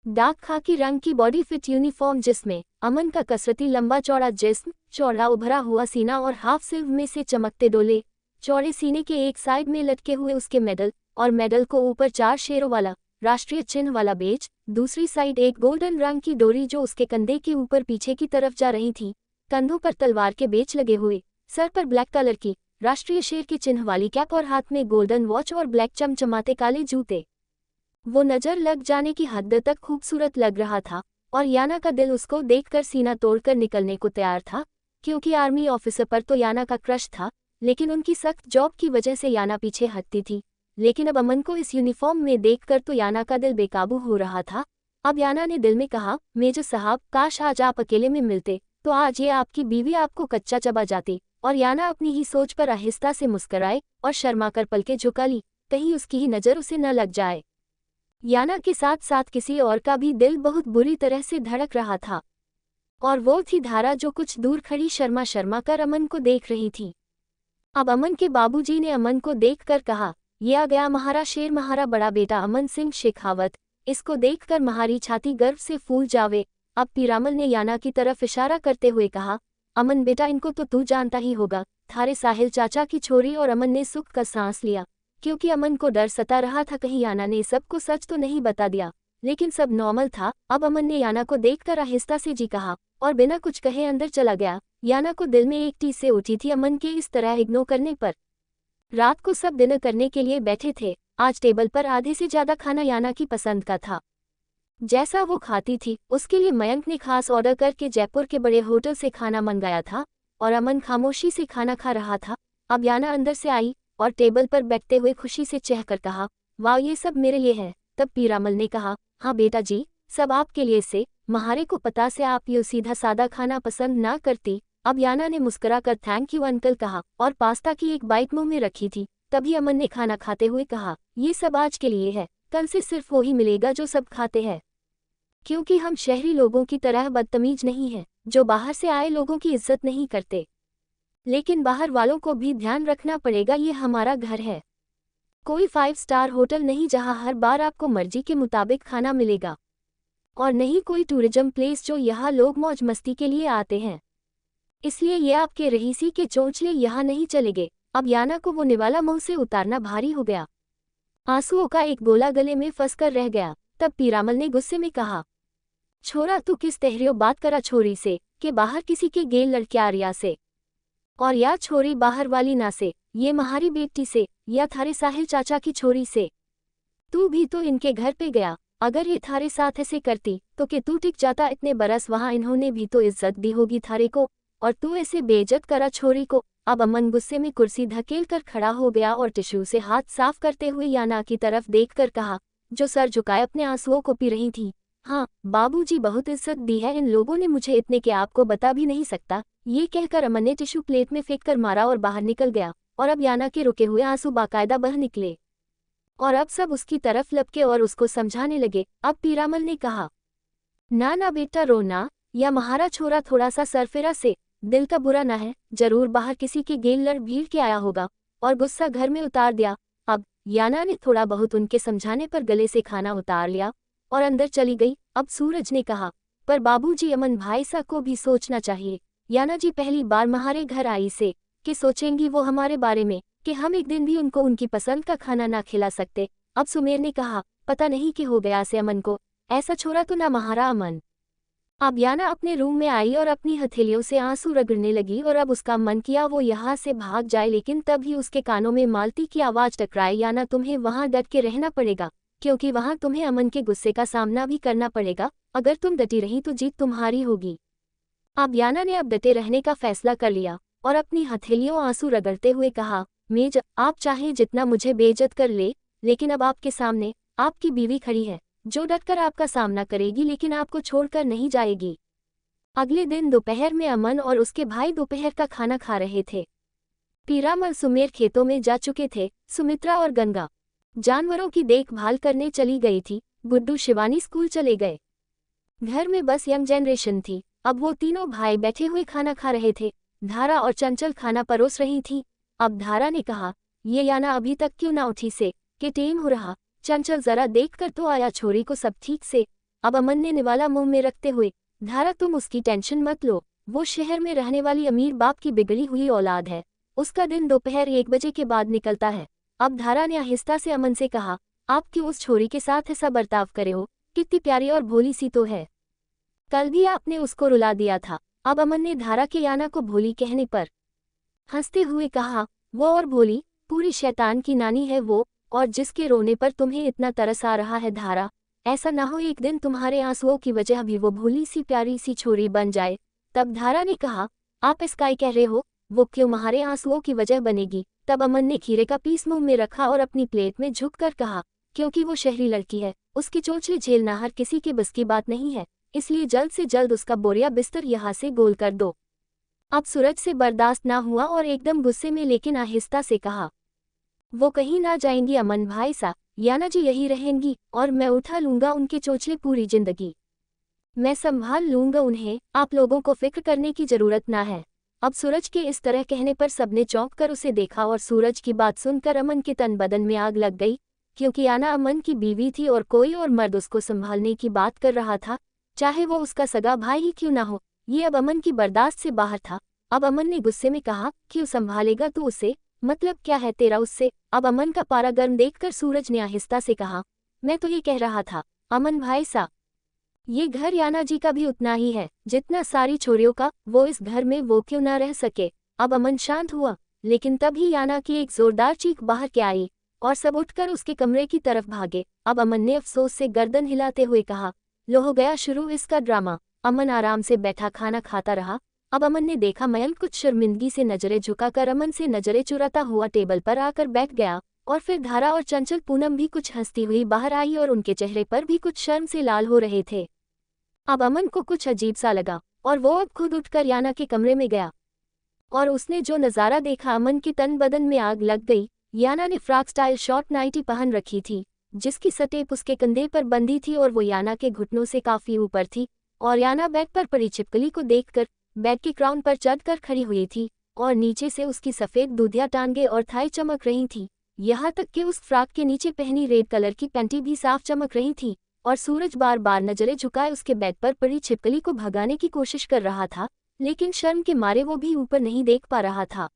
डार्क खाकी रंग की बॉडी फिट यूनिफॉर्म जिसमें अमन का कसरती लंबा चौड़ा जिस्म, चौड़ा उभरा हुआ सीना और हाफ स्लीव में से चमकते डोले चौड़े सीने के एक साइड में लटके हुए उसके मेडल और मेडल को ऊपर 4 शेरों वाला राष्ट्रीय चिन्ह वाला बेज, दूसरी साइड एक गोल्डन रंग की डोरी जो उसके कंधे के ऊपर पीछे की तरफ जा रही थी, कंधों पर तलवार के बेच लगे हुए, सर पर ब्लैक कलर की राष्ट्रीय शेर के चिन्ह वाली कैप और हाथ में गोल्डन वॉच और ब्लैक चमचमाते काले जूते। वो नजर लग जाने की हद तक खूबसूरत लग रहा था और याना का दिल उसको देखकर सीना तोड़कर निकलने को तैयार था, क्योंकि आर्मी ऑफिसर पर तो याना का क्रश था, लेकिन उनकी सख्त जॉब की वजह से याना पीछे हटती थी। लेकिन अब अमन को इस यूनिफॉर्म में देखकर तो याना का दिल बेकाबू हो रहा था। अब याना ने दिल में कहा, मेजर साहब, काश आज आप अकेले में मिलते तो आज ये आपकी बीवी आपको कच्चा चबा जाती। और याना अपनी ही सोच पर आहिस्ता से मुस्कराए और शर्माकर पलकें झुका ली, कहीं उसकी ही नज़र उसे न लग जाए। याना के साथ साथ किसी और का भी दिल बहुत बुरी तरह से धड़क रहा था, और वो थी धारा जो कुछ दूर खड़ी शर्मा शर्मा कर अमन को देख रही थी। अब अमन के बाबूजी ने अमन को देखकर कहा, ये आ गया महारा शेर, महारा बड़ा बेटा अमन सिंह शेखावत। इसको देखकर महारी छाती गर्व से फूल जावे। अब पीरामल ने याना की तरफ इशारा करते हुए कहा, अमन बेटा, इनको तो तू जानता ही होगा, थारे साहिल चाचा की छोरी। और अमन ने सुख का सांस लिया, क्योंकि अमन को डर सता रहा था कहीं याना ने सबको सच तो नहीं बता दिया, लेकिन सब नॉर्मल था। अब अमन ने याना को देखकर आहिस्ता से जी कहा और बिना कुछ कहे अंदर चला गया। याना को दिल में एक टीस से उठी थी अमन के इस तरह इग्नोर करने पर। रात को सब डिनर करने के लिए बैठे थे। आज टेबल पर आधे से ज्यादा खाना याना की पसंद का था। जैसा वो खाती थी उसके लिए मयंक ने खास ऑर्डर करके जयपुर के बड़े होटल से खाना मंगाया था और अमन खामोशी से खाना खा रहा था। अब याना अंदर से आई और टेबल पर बैठते हुए खुशी से चहकर कहा, वाह, ये सब मेरे लिए है। तब पीरामल ने कहा, हाँ बेटा जी, सब आपके लिए से। महारे को पता से आप ये सीधा सादा खाना पसंद ना करती। अब याना ने मुस्कुराकर थैंक यू अंकल कहा और पास्ता की एक बाइट मुंह में रखी थी। तभी अमन ने खाना खाते हुए कहा, ये सब आज के लिए है, कल से सिर्फ वो ही मिलेगा जो सब खाते हैं, क्योंकि हम शहरी लोगों की तरह बदतमीज नहीं हैं, जो बाहर से आए लोगों की इज्जत नहीं करते। लेकिन बाहर वालों को भी ध्यान रखना पड़ेगा, ये हमारा घर है, कोई 5 स्टार होटल नहीं जहां हर बार आपको मर्जी के मुताबिक खाना मिलेगा, और नहीं कोई टूरिज्म प्लेस जो यहाँ लोग मौज मस्ती के लिए आते हैं। इसलिए ये आपके रहीसी के चोंचले यहाँ नहीं चलेंगे। अब याना को वो निवाला मुंह से उतारना भारी हो गया, आंसुओं का एक गोला गले में फंसकर रह गया। तब पीरामल ने गुस्से में कहा, छोरा तू किस तहरियो बात करा छोरी से, कि बाहर किसी के गेल लड़के आरिया से, और या छोरी बाहर वाली ना से, ये महारी बेटी से, या थारे साहिल चाचा की छोरी से। तू भी तो इनके घर पे गया, अगर ये थारे साथ ऐसे करती तो कि तू टिक जाता, इतने बरस वहां इन्होंने भी तो इज्जत दी होगी थारे को, और तू ऐसे बेइज्जत करा छोरी को। अब अमन गुस्से में कुर्सी धकेल कर खड़ा हो गया और टिश्यू से हाथ साफ करते हुए याना की तरफ देखकर कहा, जो सर झुकाए अपने आंसुओं को पी रही थी, हाँ बाबूजी, बहुत इज्जत दी है इन लोगों ने मुझे, इतने के आपको बता भी नहीं सकता। ये कहकर अमन ने टिश्यू प्लेट में फेंक कर मारा और बाहर निकल गया, और अब याना के रुके हुए आंसू बाकायदा बह निकले और अब सब उसकी तरफ लपके और उसको समझाने लगे। अब पीरामल ने कहा, ना ना बेटा रोना, या महारा छोरा थोड़ा सा सरफेरा से, दिल का बुरा ना है, जरूर बाहर किसी के गेल लड़ भीड़ के आया होगा, और गुस्सा घर में उतार दिया। अब याना ने थोड़ा बहुत उनके समझाने पर गले से खाना उतार लिया और अंदर चली गई। अब सूरज ने कहा, पर बाबूजी, अमन भाई सा को भी सोचना चाहिए। याना जी पहली बार हमारे घर आई से, कि सोचेंगी वो हमारे बारे में, कि हम एक दिन भी उनको उनकी पसंद का खाना ना खिला सकते। अब सुमेर ने कहा, पता नहीं कि हो गया से अमन को, ऐसा छोरा तो ना महारा अमन। अब याना अपने रूम में आई और अपनी हथेलियों से आंसू रगड़ने लगी और अब उसका मन किया वो यहाँ से भाग जाए, लेकिन तभी उसके कानों में मालती की आवाज टकराई, याना तुम्हें वहाँ डट के रहना पड़ेगा, क्योंकि वहाँ तुम्हें अमन के गुस्से का सामना भी करना पड़ेगा। अगर तुम डटी रही तो जीत तुम्हारी होगी। अब याना ने अब डटे रहने का फैसला कर लिया और अपनी हथेलियों आंसू रगड़ते हुए कहा, मेज, आप चाहे जितना मुझे बेइज्जत कर ले, लेकिन अब आपके सामने आपकी बीवी खड़ी है, जो डटकर आपका सामना करेगी, लेकिन आपको छोड़कर नहीं जाएगी। अगले दिन दोपहर में अमन और उसके भाई दोपहर का खाना खा रहे थे। पीरामल सुमेर खेतों में जा चुके थे। सुमित्रा और गंगा जानवरों की देखभाल करने चली गई थी। गुड्डू शिवानी स्कूल चले गए। घर में बस यंग जनरेशन थी। अब वो तीनों भाई बैठे हुए खाना खा रहे थे। धारा और चंचल खाना परोस रही थी। अब धारा ने कहा, ये याना अभी तक क्यों ना उठी से, कि टेम हो रहा। चंचल जरा देख कर तो आया छोरी को सब ठीक से। अब अमन ने निवाला मुंह में रखते हुए, धारा तुम उसकी टेंशन मत लो, वो शहर में रहने वाली अमीर बाप की बिगड़ी हुई औलाद है। उसका दिन दोपहर 1 बजे के बाद निकलता है। अब धारा ने आहिस्ता से अमन से कहा, आप क्यों उस छोरी के साथ ऐसा बर्ताव करे हो, कितनी प्यारी और भोली सी तो है। कल भी आपने उसको रुला दिया था। अब अमन ने धारा के याना को भोली कहने पर हंसते हुए कहा, वो और भोली, पूरी शैतान की नानी है वो, और जिसके रोने पर तुम्हें इतना तरस आ रहा है धारा, ऐसा ना हो एक दिन तुम्हारे आंसुओं की वजह भी वो भोली सी प्यारी सी छोरी बन जाए। तब धारा ने कहा, आप इसका ही कह रहे हो, वो क्यों तुम्हारे आंसुओं की वजह बनेगी। तब अमन ने खीरे का पीस मुंह में रखा और अपनी प्लेट में झुककर कहा, क्योंकि वो शहरी लड़की है, उसकी चोंचले झेलना हर किसी के बस की बात नहीं है, इसलिए जल्द से जल्द उसका बोरिया बिस्तर यहाँ से गोल कर दो। अब सूरज से बर्दाश्त ना हुआ और एकदम गुस्से में लेकिन आहिस्ता से कहा, वो कहीं ना जाएंगी अमन भाई सा, याना जी यही रहेंगी, और मैं उठा लूंगा उनके चोंचले पूरी जिंदगी। मैं संभाल लूंगा उन्हें, आप लोगों को फिक्र करने की जरूरत ना है। अब सूरज के इस तरह कहने पर सबने चौंक कर उसे देखा और सूरज की बात सुनकर अमन के तन बदन में आग लग गई, क्योंकि याना अमन की बीवी थी और कोई और मर्द उसको संभालने की बात कर रहा था, चाहे वो उसका सगा भाई ही क्यों ना हो। ये अब अमन की बर्दाश्त से बाहर था। अब अमन ने गुस्से में कहा, क्यों संभालेगा तू उसे, मतलब क्या है तेरा उससे। अब अमन का पारा गर्म देखकर सूरज ने आहिस्ता से कहा, मैं तो ये कह रहा था अमन भाई सा, ये घर याना जी का भी उतना ही है जितना सारी छोरियों का, वो इस घर में वो क्यों ना रह सके। अब अमन शांत हुआ, लेकिन तभी याना की एक जोरदार चीख बाहर के आई और सब उठकर उसके कमरे की तरफ भागे। अब अमन ने अफसोस से गर्दन हिलाते हुए कहा, लो हो गया शुरू इसका ड्रामा। अमन आराम से बैठा खाना खाता रहा। अब अमन ने देखा मयंक कुछ शर्मिंदगी से नजरें झुकाकर अमन से नजरें चुराता हुआ टेबल पर आकर बैठ गया, और फिर धारा और चंचल पूनम भी कुछ हंसती हुई बाहर आई और उनके चेहरे पर भी कुछ शर्म से लाल हो रहे थे। अब अमन को कुछ अजीब सा लगा और वो अब खुद उठकर याना के कमरे में गया, और उसने जो नज़ारा देखा अमन के तन बदन में आग लग गई। याना ने फ्रॉक स्टाइल शॉर्ट नाइटी पहन रखी थी, जिसकी सटेप उसके कंधे पर बंधी थी और वो याना के घुटनों से काफी ऊपर थी, और याना बेड पर पड़ी छिपकली को देखकर बेड के क्राउन पर चढ़कर खड़ी हुई थी, और नीचे से उसकी सफ़ेद दूधिया टांगे और थाई चमक रही थी। यहाँ तक कि उस फ्रॉक के नीचे पहनी रेड कलर की पैंटी भी साफ चमक रही थी, और सूरज बार बार नजरें झुकाए उसके बेड पर पड़ी छिपकली को भगाने की कोशिश कर रहा था, लेकिन शर्म के मारे वो भी ऊपर नहीं देख पा रहा था।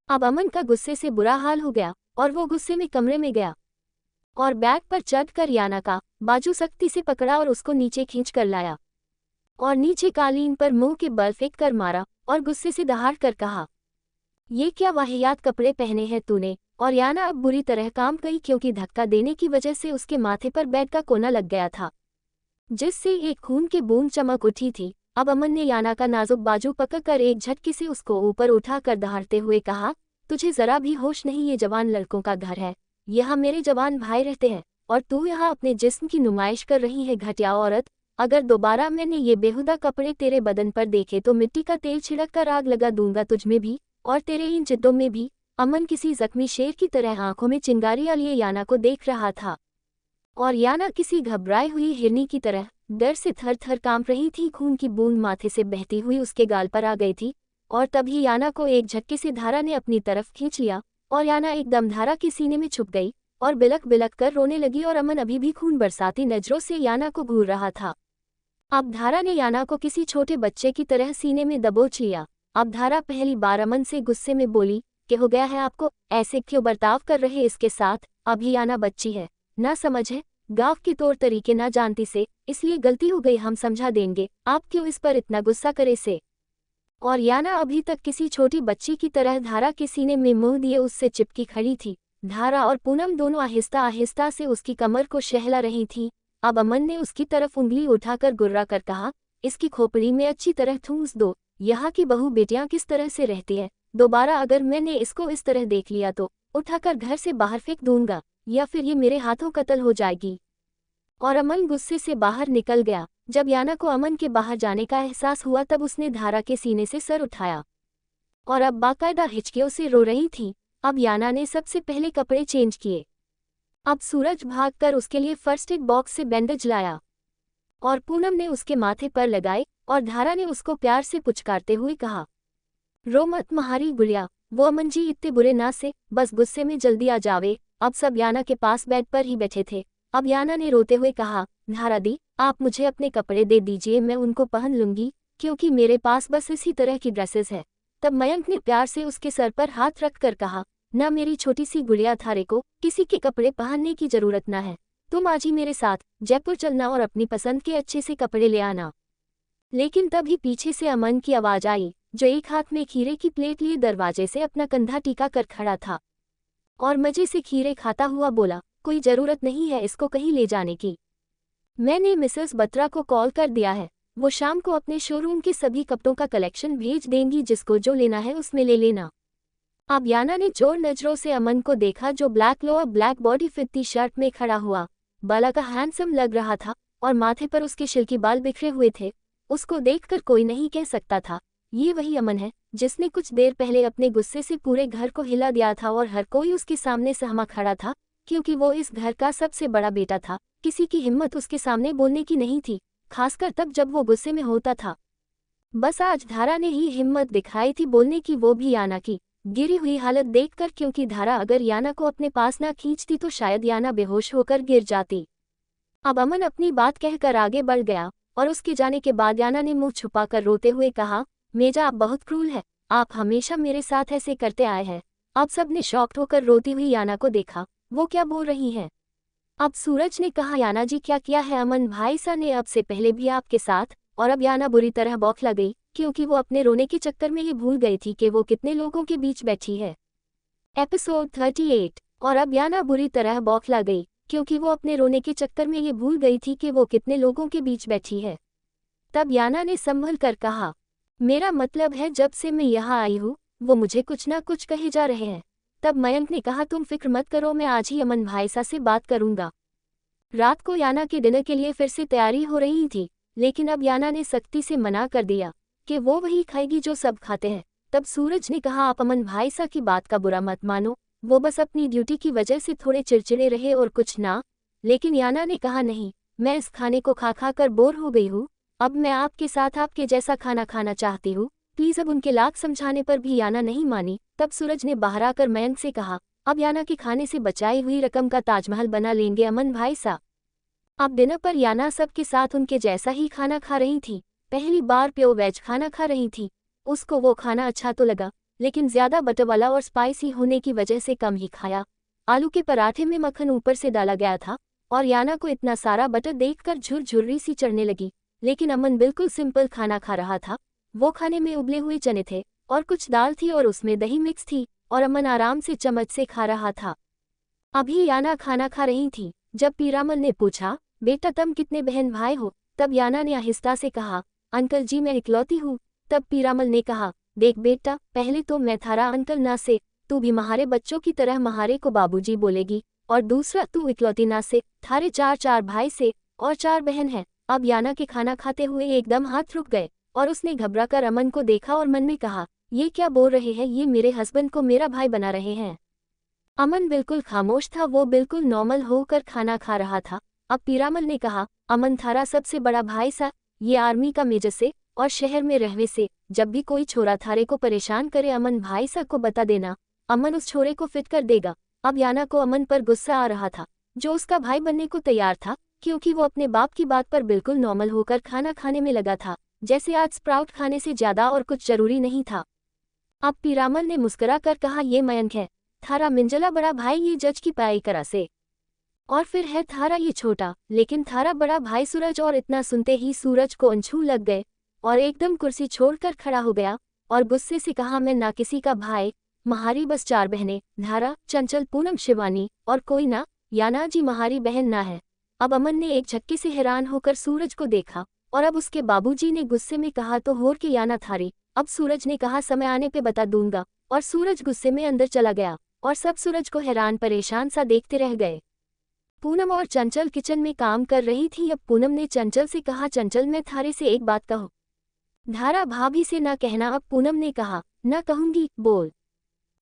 अब अमन का गुस्से से बुरा हाल हो गया और वो गुस्से में कमरे में गया और बैग पर चढ़कर याना का बाजू सख्ती से पकड़ा और उसको नीचे खींच कर लाया, और नीचे कालीन पर मुंह के बल फेंक कर मारा और गुस्से से दहाड़ कर कहा, ये क्या वाहियात कपड़े पहने हैं तूने। और याना अब बुरी तरह काम गई, क्योंकि धक्का देने की वजह से उसके माथे पर बेड का कोना लग गया था, जिससे एक खून की बूंद चमक उठी थी। अब अमन ने याना का नाजुक बाजू पकड़कर एक झटके से उसको ऊपर उठाकर दहाड़ते हुए कहा, तुझे जरा भी होश नहीं, ये जवान लड़कों का घर है, यहाँ मेरे जवान भाई रहते हैं, और तू यहाँ अपने जिस्म की नुमाइश कर रही है, घटिया औरत। अगर दोबारा मैंने ये बेहुदा कपड़े तेरे बदन पर देखे तो मिट्टी का तेल छिड़क कर आग लगा दूंगा तुझमें भी और तेरे इन जिद्दों में भी। अमन किसी जख्मी शेर की तरह आंखों में चिंगारियां लिए याना को देख रहा था, और याना किसी घबराई हुई हिरनी की तरह डर से थर थर कांप रही थी। खून की बूंद माथे से बहती हुई उसके गाल पर आ गई थी, और तभी याना को एक झटके से धारा ने अपनी तरफ खींच लिया, और याना एकदम धारा के सीने में छुप गई और बिलक बिलक कर रोने लगी, और अमन अभी भी खून बरसाती नजरों से याना को घूर रहा था। अब धारा ने याना को किसी छोटे बच्चे की तरह सीने में दबोच लिया। अब धारा पहली बार अमन से गुस्से में बोली, कि हो गया है आपको, ऐसे क्यों बर्ताव कर रहे इसके साथ, अभी याना बच्ची है, ना समझ है, गाँव के तौर तरीके ना जानती से, इसलिए गलती हो गई, हम समझा देंगे, आप क्यों इस पर इतना गुस्सा करे से। और याना अभी तक किसी छोटी बच्ची की तरह धारा के सीने में मुंह दिए उससे चिपकी खड़ी थी। धारा और पूनम दोनों आहिस्ता आहिस्ता से उसकी कमर को शहला रही थीं। अब अमन ने उसकी तरफ उंगली उठाकर गुर्रा कर कहा, इसकी खोपड़ी में अच्छी तरह ठूंस दो, यहाँ की बहू बेटियां किस तरह से रहती है, दोबारा अगर मैंने इसको इस तरह देख लिया तो उठाकर घर से बाहर फेंक दूंगा, या फिर ये मेरे हाथों कत्ल हो जाएगी। और अमन गुस्से से बाहर निकल गया। जब याना को अमन के बाहर जाने का एहसास हुआ तब उसने धारा के सीने से सर उठाया और अब बाकायदा हिचकियों से रो रही थी। अब याना ने सबसे पहले कपड़े चेंज किए अब सूरज भागकर उसके लिए फर्स्ट एड बॉक्स से बैंडेज लाया और पूनम ने उसके माथे पर लगाए और धारा ने उसको प्यार से पुचकारते हुए कहा, रो मत महारी गुड़िया, वो अमन जी इतने बुरे ना से, बस गुस्से में जल्दी आ जावे। अब सब याना के पास बेड पर ही बैठे थे। अब याना ने रोते हुए कहा, धारा दी, आप मुझे अपने कपड़े दे दीजिए, मैं उनको पहन लूंगी, क्योंकि मेरे पास बस इसी तरह की ड्रेसेस है। तब मयंक ने प्यार से उसके सर पर हाथ रख कर कहा, ना मेरी छोटी सी गुड़िया, थारे को किसी के कपड़े पहनने की जरूरत ना है। तुम आज ही मेरे साथ जयपुर चलना और अपनी पसंद के अच्छे से कपड़े ले आना। लेकिन तभी पीछे से अमन की आवाज आई, जो एक हाथ में खीरे की प्लेट लिए दरवाजे से अपना कंधा टीका कर खड़ा था और मजे से खीरे खाता हुआ बोला, कोई जरूरत नहीं है इसको कहीं ले जाने की। मैंने मिसेस बत्रा को कॉल कर दिया है, वो शाम को अपने शोरूम के सभी कपड़ों का कलेक्शन भेज देंगी, जिसको जो लेना है उसमें ले लेना। अब याना ने जोर नजरों से अमन को देखा, जो black lower black body fit T shirt में खड़ा हुआ बाला का हैंडसम लग रहा था और माथे पर उसके शिल्की बाल बिखरे हुए थे। उसको देखकर कोई नहीं कह सकता था, ये वही अमन है जिसने कुछ देर पहले अपने गुस्से से पूरे घर को हिला दिया था और हर कोई उसके सामने सहमा खड़ा था, क्योंकि वो इस घर का सबसे बड़ा बेटा था। किसी की हिम्मत उसके सामने बोलने की नहीं थी, खासकर तब जब वो गुस्से में होता था। बस आज धारा ने ही हिम्मत दिखाई थी बोलने की, वो भी याना की गिरी हुई हालत देखकर, क्योंकि धारा अगर याना को अपने पास ना खींचती तो शायद याना बेहोश होकर गिर जाती। अब अमन अपनी बात कहकर आगे बढ़ गया और उसके जाने के बाद याना ने मुंह छुपाकर रोते हुए कहा, मेजा आप बहुत क्रूर है, आप हमेशा मेरे साथ ऐसे करते आए हैं। अब सबने शॉक्ड होकर रोती हुई याना को देखा, वो क्या बोल रही हैं। अब सूरज ने कहा, याना जी क्या किया है अमन भाई सा ने अब से पहले भी आपके साथ। और अब याना बुरी तरह बौखला गई, क्योंकि वो अपने रोने के चक्कर में ही भूल गई थी कि वो कितने लोगों के बीच बैठी है। एपिसोड 38। और अब याना बुरी तरह बौखला गई, क्योंकि वो अपने रोने के चक्कर में ये भूल गई थी कि वो कितने लोगों के बीच बैठी है। तब याना ने संभल कर कहा, मेरा मतलब है जब से मैं यहाँ आई हूँ वो मुझे कुछ ना कुछ कहे जा रहे हैं। तब मयंक ने कहा, तुम फिक्र मत करो, मैं आज ही अमन भाईसा से बात करूंगा। रात को याना के डिनर के लिए फिर से तैयारी हो रही थी, लेकिन अब याना ने सख्ती से मना कर दिया कि वो वही खाएगी जो सब खाते हैं। तब सूरज ने कहा, आप अमन भाईसा की बात का बुरा मत मानो, वो बस अपनी ड्यूटी की वजह से थोड़े चिड़चिड़े रहे और कुछ ना। लेकिन याना ने कहा, नहीं, मैं इस खाने को खा खा कर बोर हो गई हूँ, अब मैं आपके साथ आपके जैसा खाना खाना चाहती हूँ, प्लीज। अब उनके लाख समझाने पर भी याना नहीं मानी। तब सूरज ने बाहर आकर मयंक से कहा, अब याना के खाने से बचाई हुई रकम का ताजमहल बना लेंगे अमन भाईसा। अब डिनर पर याना सबके साथ उनके जैसा ही खाना खा रही थी, पहली बार प्योर वेज खाना खा रही थी। उसको वो खाना अच्छा तो लगा, लेकिन ज्यादा बटर वाला और स्पाइसी होने की वजह से कम ही खाया। आलू के पराठे में मक्खन ऊपर से डाला गया था और याना को इतना सारा बटर देखकर झुर्री सी चढ़ने लगी। लेकिन अमन बिल्कुल सिंपल खाना खा रहा था। वो खाने में उबले हुए चने थे और कुछ दाल थी और उसमें दही मिक्स थी, और अमन आराम से चम्मच से खा रहा था। अभी याना खाना खा रही थी जब पीरामल ने पूछा, बेटा तुम कितने बहन भाई हो। तब याना ने आहिस्ता से कहा, अंकल जी मैं इकलौती हूँ। तब पीरामल ने कहा, देख बेटा, पहले तो मैं थारा अंकल ना से, तू भी महारे बच्चों की तरह महारे को बाबूजी बोलेगी, और दूसरा तू इकलौती ना से, थारे चार भाई से और 4 बहन हैं। अब याना के खाना खाते हुए एकदम हाथ रुक गए और उसने घबराकर अमन को देखा और मन में कहा, ये क्या बोल रहे हैं, ये मेरे हस्बैंड को मेरा भाई बना रहे हैं। अमन बिल्कुल खामोश था, वो बिल्कुल नॉर्मल होकर खाना खा रहा था। अब पीरामल ने कहा, अमन थारा सबसे बड़ा भाई सा, ये आर्मी का मेजर से और शहर में रहवे से। जब भी कोई छोरा थारे को परेशान करे अमन भाई सा को बता देना, अमन उस छोरे को फिट कर देगा। अब याना को अमन पर गुस्सा आ रहा था, जो उसका भाई बनने को तैयार था, क्योंकि वो अपने बाप की बात पर बिल्कुल नॉर्मल होकर खाना खाने में लगा था, जैसे आज स्प्राउट खाने से ज्यादा और कुछ जरूरी नहीं था। अब पीरामल ने मुस्कुरा कर कहा, ये मयंक है थारा मिंजला बड़ा भाई, ये जज की पाई करा से, और फिर है थारा ये छोटा लेकिन थारा बड़ा भाई सूरज। और इतना सुनते ही सूरज को अनछू लग गए और एकदम कुर्सी छोड़कर खड़ा हो गया और गुस्से से कहा, मैं ना किसी का भाई, महारी बस 4 बहनें, धारा, चंचल, पूनम, शिवानी, और कोई ना। याना जी महारी बहन ना है। अब अमन ने एक झटके से हैरान होकर सूरज को देखा और अब उसके बाबूजी ने गुस्से में कहा, तो होर के याना थारी। अब सूरज ने कहा, समय आने पे बता दूंगा, और सूरज गुस्से में अंदर चला गया और सब सूरज को हैरान परेशान सा देखते रह गए। पूनम और चंचल किचन में काम कर रही थी। अब पूनम ने चंचल से कहा, चंचल मैं थारे से एक बात कहूँ। धारा भाभी से ना कहना। अब पूनम ने कहा, ना कहूंगी, बोल।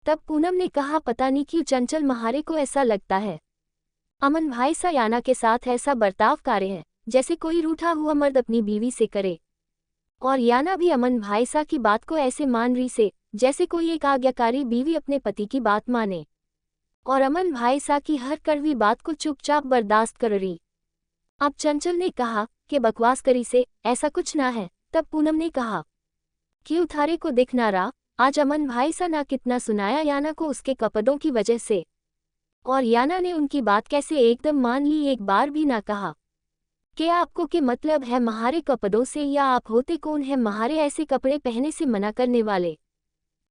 तब पूनम ने कहा, पता नहीं क्यों चंचल महारे को ऐसा लगता है। अमन भाईसा याना के साथ ऐसा बर्ताव कार्य है जैसे कोई रूठा हुआ मर्द अपनी बीवी से करे, और याना भी अमन भाईसा की बात को ऐसे मान रही से जैसे कोई एक आज्ञाकारी बीवी अपने पति की बात माने, और अमन भाईसा की हर कड़वी बात को चुपचाप बर्दाश्त कर रही। अब चंचल ने कहा कि बकवास करी से ऐसा कुछ ना है। तब पूनम ने कहा कि उथारे को दिख ना रहा, आज अमन भाईसा ना कितना सुनाया याना को उसके कपड़ों की वजह से, और याना ने उनकी बात कैसे एकदम मान ली, एक बार भी ना कहा कि आपको के मतलब है महारे कपड़ों से, या आप होते कौन है महारे ऐसे कपड़े पहने से मना करने वाले।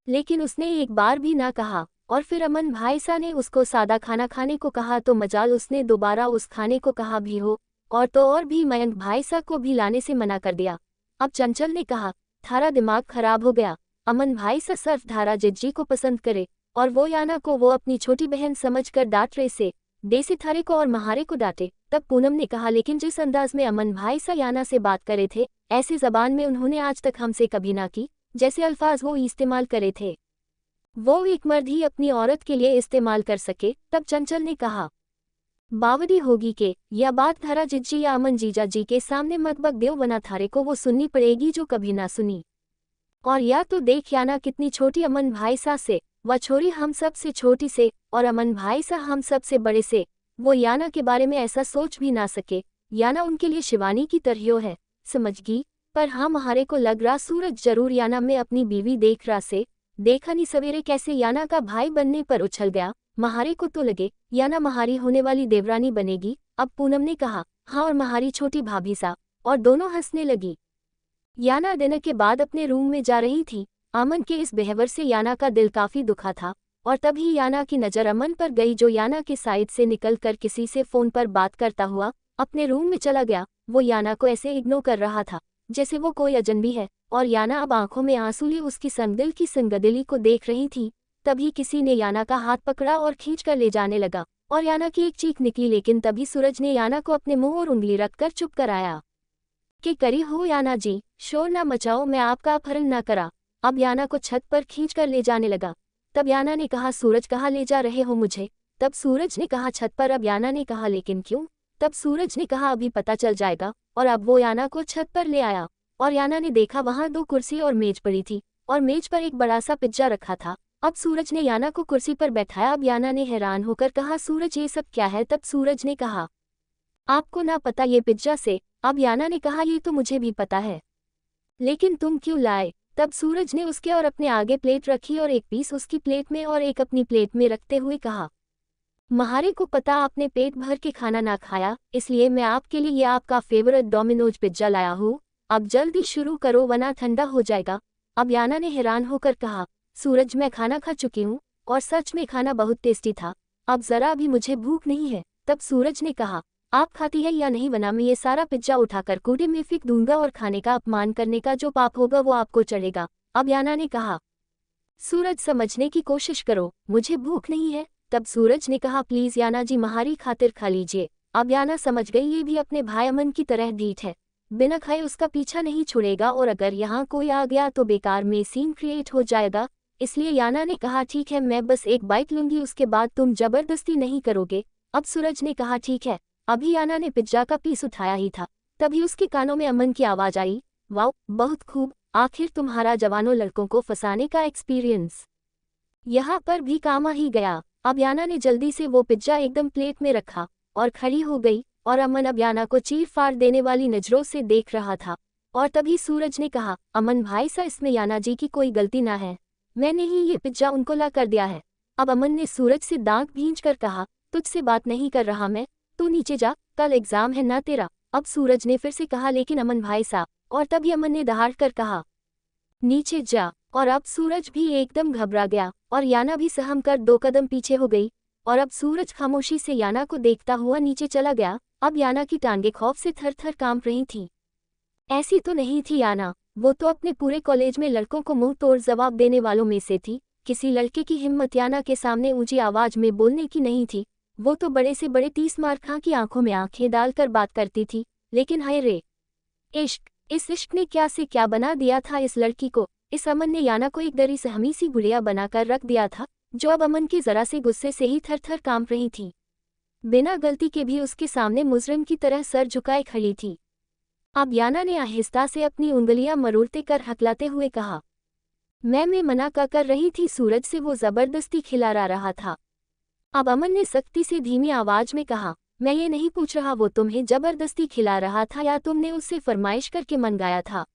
लेकिन उसने एक बार भी ना कहा। और फिर अमन भाईसा ने उसको सादा खाना खाने को कहा तो मजाल उसने दोबारा उस खाने को कहा भी हो, और तो और भी मयंक भाईसा को भी लाने से मना कर दिया। अब चंचल ने कहा थारा दिमाग खराब हो गया, अमन भाईसा सिर्फ धारा जिज्जी को पसंद करे और वो याना को वो अपनी छोटी बहन समझकर डांट रहे से देसी थारे को और महारे को डांटे। तब पूनम ने कहा लेकिन जिस अंदाज में अमन भाईसा याना से बात करे थे ऐसी जबान में उन्होंने आज तक हमसे कभी ना की, जैसे अल्फाज वो इस्तेमाल करे थे वो एक मर्द ही अपनी औरत के लिए इस्तेमाल कर सके। तब चंचल ने कहा बावरी होगी के यह बात धारा जिज्जी या अमन जीजा जी के सामने मतबक देव बना थारे को वो सुननी पड़ेगी जो कभी ना सुनी। और या तो देख याना कितनी छोटी अमन भाईसा से, वह छोरी हम सब से छोटी से, और अमन भाईसा हम सब से बड़े से, वो याना के बारे में ऐसा सोच भी ना सके। याना उनके लिए शिवानी की तरह है, समझगी। पर हाँ महारे को लग रहा सूरज जरूर याना में अपनी बीवी देख रहा से, देखा नहीं सवेरे कैसे याना का भाई बनने पर उछल गया। महारे को तो लगे याना महारी होने वाली देवरानी बनेगी। अब पूनम ने कहा हाँ और महारी छोटी भाभी सा, और दोनों हंसने लगी। याना डिनर के बाद अपने रूम में जा रही थी। अमन के इस बेहवर से याना का दिल काफी दुखा था, और तभी याना की नज़र अमन पर गई जो याना के साइड से निकलकर किसी से फोन पर बात करता हुआ अपने रूम में चला गया। वो याना को ऐसे इग्नोर कर रहा था जैसे वो कोई अजनबी है, और याना अब आंखों में आंसू लिए उसकी संगदिल की संगदिली को देख रही थी। तभी किसी ने याना का हाथ पकड़ा और खींच कर ले जाने लगा, और याना की एक चीख निकली। लेकिन तभी सूरज ने याना को अपने मुंह और उंगली रखकर चुप कराया कि करी हो याना जी, शोर ना मचाओ, मैं आपका अपहरण ना करा। अब याना को छत पर खींच कर ले जाने लगा। तब याना ने कहा सूरज कहाँ ले जा रहे हो मुझे। तब सूरज ने कहा छत पर। अब याना ने कहा लेकिन क्यों। तब सूरज ने कहा अभी पता चल जाएगा। और अब वो याना को छत पर ले आया, और याना ने देखा वहां 2 कुर्सी और मेज पड़ी थी, और मेज पर एक बड़ा सा पिज्जा रखा था। अब सूरज ने याना को कुर्सी पर बैठाया। अब याना ने हैरान होकर कहा सूरज ये सब क्या है। तब सूरज ने कहा आपको ना पता ये पिज्जा से। अब याना ने कहा ये तो मुझे भी पता है, लेकिन तुम क्यों लाए। तब सूरज ने उसके और अपने आगे प्लेट रखी और एक पीस उसकी प्लेट में और एक अपनी प्लेट में रखते हुए कहा महारे को पता आपने पेट भर के खाना ना खाया, इसलिए मैं आपके लिए ये आपका फेवरेट डोमिनोज पिज्जा लाया हूँ। अब जल्दी शुरू करो वरना ठंडा हो जाएगा। अब याना ने हैरान होकर कहा सूरज मैं खाना खा चुकी हूँ, और सच में खाना बहुत टेस्टी था, अब जरा भी मुझे भूख नहीं है। तब सूरज ने कहा आप खाती है या नहीं वरना मैं ये सारा पिज्जा उठाकर कूड़े में फेंक दूंगा, और खाने का अपमान करने का जो पाप होगा वो आपको चढ़ेगा। अब याना ने कहा सूरज समझने की कोशिश करो, मुझे भूख नहीं है। तब सूरज ने कहा प्लीज याना जी महारी खातिर खा लीजिए। अब याना समझ गई ये भी अपने भाई अमन की तरह ढीठ है, बिना खाए उसका पीछा नहीं छुड़ेगा, और अगर यहाँ कोई आ गया तो बेकार में सीन क्रिएट हो जाएगा। इसलिए याना ने कहा ठीक है मैं बस एक बाइट लूंगी, उसके बाद तुम जबरदस्ती नहीं करोगे। अब सूरज ने कहा ठीक है। अभी याना ने पिज्जा का पीस उठाया ही था, तभी उसके कानों में अमन की आवाज आई वाओ बहुत खूब, आखिर तुम्हारा जवानों लड़कों को फंसाने का एक्सपीरियंस यहाँ पर भी काम आ ही गया। अब याना ने जल्दी से वो पिज्जा एकदम प्लेट में रखा और खड़ी हो गई, और अमन अब याना को चीर फाड़ देने वाली नजरों से देख रहा था। और तभी सूरज ने कहा अमन भाई सा इसमें याना जी की कोई गलती ना है, मैंने ही ये पिज्जा उनको ला कर दिया है। अब अमन ने सूरज से दांत भींच कर कहा तुझसे बात नहीं कर रहा मैं, तू नीचे जा, कल एग्जाम है ना तेरा। अब सूरज ने फिर से कहा लेकिन अमन भाई सा, और तभी अमन ने दहाड़ कर कहा नीचे जा। और अब सूरज भी एकदम घबरा गया, और याना भी सहम कर 2 कदम पीछे हो गई, और अब सूरज खामोशी से याना को देखता हुआ नीचे चला गया। अब याना की टांगे खौफ से थर थर कांप रही थीं। ऐसी तो नहीं थी याना, वो तो अपने पूरे कॉलेज में लड़कों को मुंह तोड़ जवाब देने वालों में से थी। किसी लड़के की हिम्मत याना के सामने ऊंची आवाज में बोलने की नहीं थी। वो तो बड़े से बड़े 30 मार खां की आंखों में आंखें डालकर बात करती थी। लेकिन हाय रे इश्क, इस इश्क ने क्या से क्या बना दिया था इस लड़की को। इस अमन ने याना को एक डरी सहमी सी गुड़िया बनाकर रख दिया था, जो अब अमन के जरा से गुस्से से ही थर थर कांप रही थी। बिना गलती के भी उसके सामने मुजरिम की तरह सर झुकाए खड़ी थी। अब याना ने आहिस्ता से अपनी उंगलियां मरोड़ते कर हकलाते हुए कहा, मैं मना कर रही थी, सूरज से वो जबरदस्ती खिला रहा था। अब अमन ने सख्ती से धीमी आवाज में कहा, मैं ये नहीं पूछ रहा वो तुम्हें जबरदस्ती खिला रहा था या तुमने उससे फरमाइश करके मंगाया था।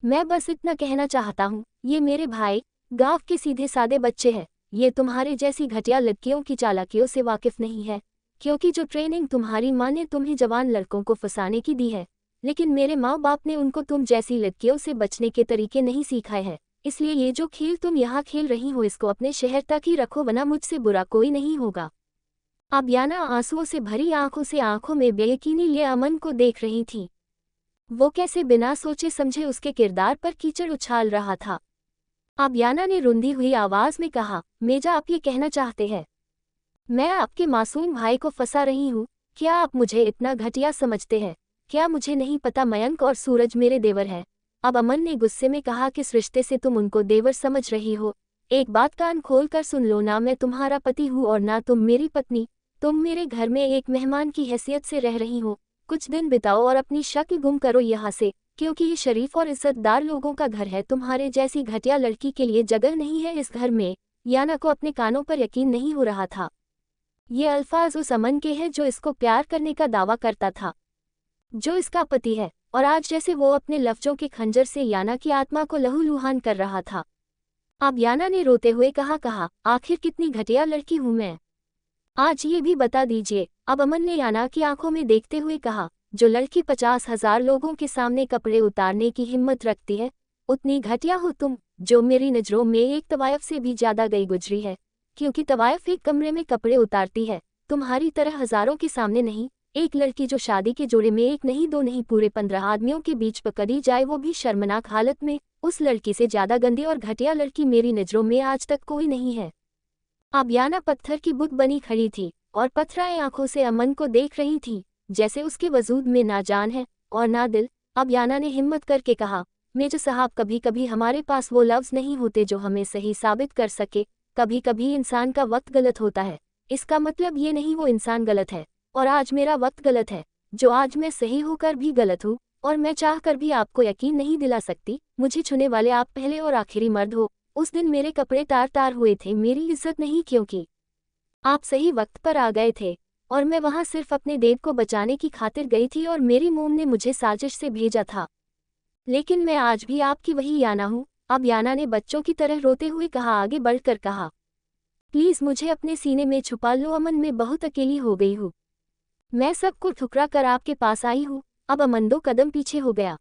मैं बस इतना कहना चाहता हूँ, ये मेरे भाई गांव के सीधे सादे बच्चे हैं, ये तुम्हारे जैसी घटिया लड़कियों की चालाकियों से वाकिफ नहीं है, क्योंकि जो ट्रेनिंग तुम्हारी माँ ने तुम्हें जवान लड़कों को फंसाने की दी है, लेकिन मेरे माँ बाप ने उनको तुम जैसी लड़कियों से बचने के तरीके नहीं सिखाए हैं। इसलिए ये जो खेल तुम यहाँ खेल रही हो इसको अपने शहर तक ही रखो, वरना मुझसे बुरा कोई नहीं होगा। अब याना आंसुओं से भरी आंखों से आंखों में बेयकीनी लिए अमन को देख रही थी। वो कैसे बिना सोचे समझे उसके किरदार पर कीचड़ उछाल रहा था। अब याना ने रुंधी हुई आवाज में कहा, मेजा आप ये कहना चाहते हैं मैं आपके मासूम भाई को फंसा रही हूँ? क्या आप मुझे इतना घटिया समझते हैं? क्या मुझे नहीं पता मयंक और सूरज मेरे देवर हैं? अब अमन ने गुस्से में कहा, किस रिश्ते से तुम उनको देवर समझ रही हो? एक बात कान खोल कर सुन लो, ना मैं तुम्हारा पति हूँ और ना तुम मेरी पत्नी। तुम मेरे घर में एक मेहमान की हैसियत से रह रही हो। कुछ दिन बिताओ और अपनी शक गुम करो यहाँ से, क्योंकि ये शरीफ और इज्जतदार लोगों का घर है। तुम्हारे जैसी घटिया लड़की के लिए जगह नहीं है इस घर में। याना को अपने कानों पर यकीन नहीं हो रहा था। ये अल्फाज उस अमन के हैं जो इसको प्यार करने का दावा करता था, जो इसका पति है, और आज जैसे वो अपने लफ्जों के खंजर से याना की आत्मा को लहूलुहान कर रहा था। अब याना ने रोते हुए कहा, आखिर कितनी घटिया लड़की हूं मैं? आज ये भी बता दीजिए। अब अमन ने याना की आंखों में देखते हुए कहा, जो लड़की 50,000 लोगों के सामने कपड़े उतारने की हिम्मत रखती है, उतनी घटिया हो तुम, जो मेरी नज़रों में एक तवायफ से भी ज्यादा गई गुजरी है, क्योंकि तवायफ एक कमरे में कपड़े उतारती है, तुम्हारी तरह हजारों के सामने नहीं। एक लड़की जो शादी के जोड़े में एक नहीं दो नहीं पूरे 15 आदमियों के बीच पकड़ी जाए, वो भी शर्मनाक हालत में, उस लड़की से ज्यादा गंदी और घटिया लड़की मेरी नज़रों में आज तक कोई नहीं है। अब याना पत्थर की बुत बनी खड़ी थी और पथराए आंखों से अमन को देख रही थी, जैसे उसके वजूद में ना जान है और ना दिल। अब याना ने हिम्मत करके कहा, मेजर साहब, कभी कभी हमारे पास वो लफ्ज़ नहीं होते जो हमें सही साबित कर सके। कभी कभी इंसान का वक्त गलत होता है, इसका मतलब ये नहीं वो इंसान गलत है। और आज मेरा वक्त गलत है, जो आज मैं सही होकर भी गलत हूँ, और मैं चाह कर भी आपको यकीन नहीं दिला सकती। मुझे छूने वाले आप पहले और आखिरी मर्द हो। उस दिन मेरे कपड़े तार तार हुए थे, मेरी इज्जत नहीं, क्योंकि आप सही वक्त पर आ गए थे, और मैं वहां सिर्फ अपने देव को बचाने की खातिर गई थी और मेरी मोम ने मुझे साजिश से भेजा था। लेकिन मैं आज भी आपकी वही याना हूँ। अब याना ने बच्चों की तरह रोते हुए आगे बढ़कर कहा, प्लीज मुझे अपने सीने में छुपा लो, अमन मैं बहुत अकेली हो गई हूँ। मैं सबको ठुकरा कर आपके पास आई हूँ। अब अमन 2 कदम पीछे हो गया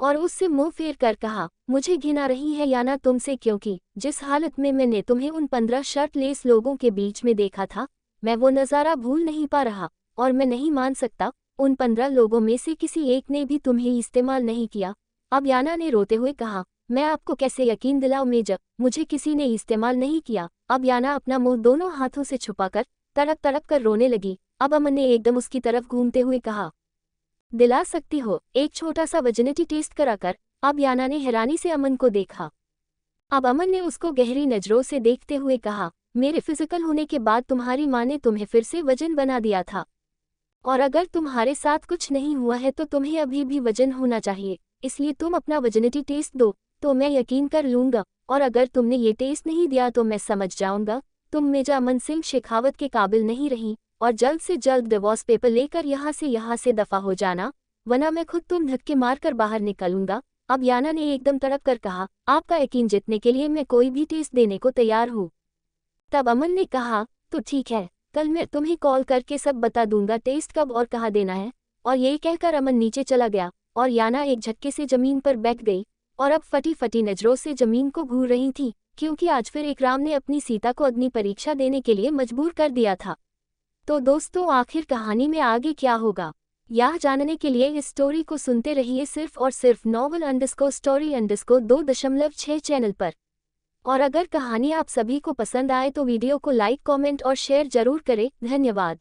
और उससे मुंह फेर कर कहा, मुझे घिन आ रही है याना तुमसे, क्योंकि जिस हालत में मैंने तुम्हें उन 15 शर्टलेस लोगों के बीच में देखा था, मैं वो नज़ारा भूल नहीं पा रहा। और मैं नहीं मान सकता, उन 15 लोगों में से किसी एक ने भी तुम्हें इस्तेमाल नहीं किया। अब याना ने रोते हुए कहा, मैं आपको कैसे यकीन दिलाऊं मेजर, मुझे किसी ने इस्तेमाल नहीं किया। अब याना अपना मुंह दोनों हाथों से छुपाकर तड़प तड़प कर रोने लगी। अब अमन ने एकदम उसकी तरफ घूमते हुए कहा, दिला सकती हो एक छोटा सा वर्जिनिटी टेस्ट कराकर? अब याना ने हैरानी से अमन को देखा। अब अमन ने उसको गहरी नजरों से देखते हुए कहा, मेरे फिजिकल होने के बाद तुम्हारी माँ ने तुम्हें फिर से वजन बना दिया था, और अगर तुम्हारे साथ कुछ नहीं हुआ है तो तुम्हें अभी भी वजन होना चाहिए। इसलिए तुम अपना वर्जिनिटी टेस्ट दो तो मैं यकीन कर लूंगा, और अगर तुमने ये टेस्ट नहीं दिया तो मैं समझ जाऊंगा तुम मेजर अमन सिंह शेखावत के काबिल नहीं रही, और जल्द से जल्द डिवोर्स पेपर लेकर यहाँ से दफा हो जाना, वरना मैं खुद तुम धक्के मार कर बाहर निकलूंगा। अब याना ने एकदम तड़प कर कहा, आपका यकीन जीतने के लिए मैं कोई भी टेस्ट देने को तैयार हूँ। तब अमन ने कहा, तो ठीक है, कल मैं तुम्हें कॉल करके सब बता दूंगा टेस्ट कब और कहाँ देना है। और ये कहकर अमन नीचे चला गया और याना एक झटके से जमीन पर बैठ गई और अब फटी फटी नजरों से जमीन को घूर रही थी, क्योंकि आज फिर इकराम ने अपनी सीता को अग्नि परीक्षा देने के लिए मजबूर कर दिया था। तो दोस्तों, आखिर कहानी में आगे क्या होगा, यह जानने के लिए इस स्टोरी को सुनते रहिए सिर्फ और सिर्फ novel_story_2.6 चैनल पर। और अगर कहानी आप सभी को पसंद आए तो वीडियो को लाइक, कमेंट और शेयर जरूर करें। धन्यवाद।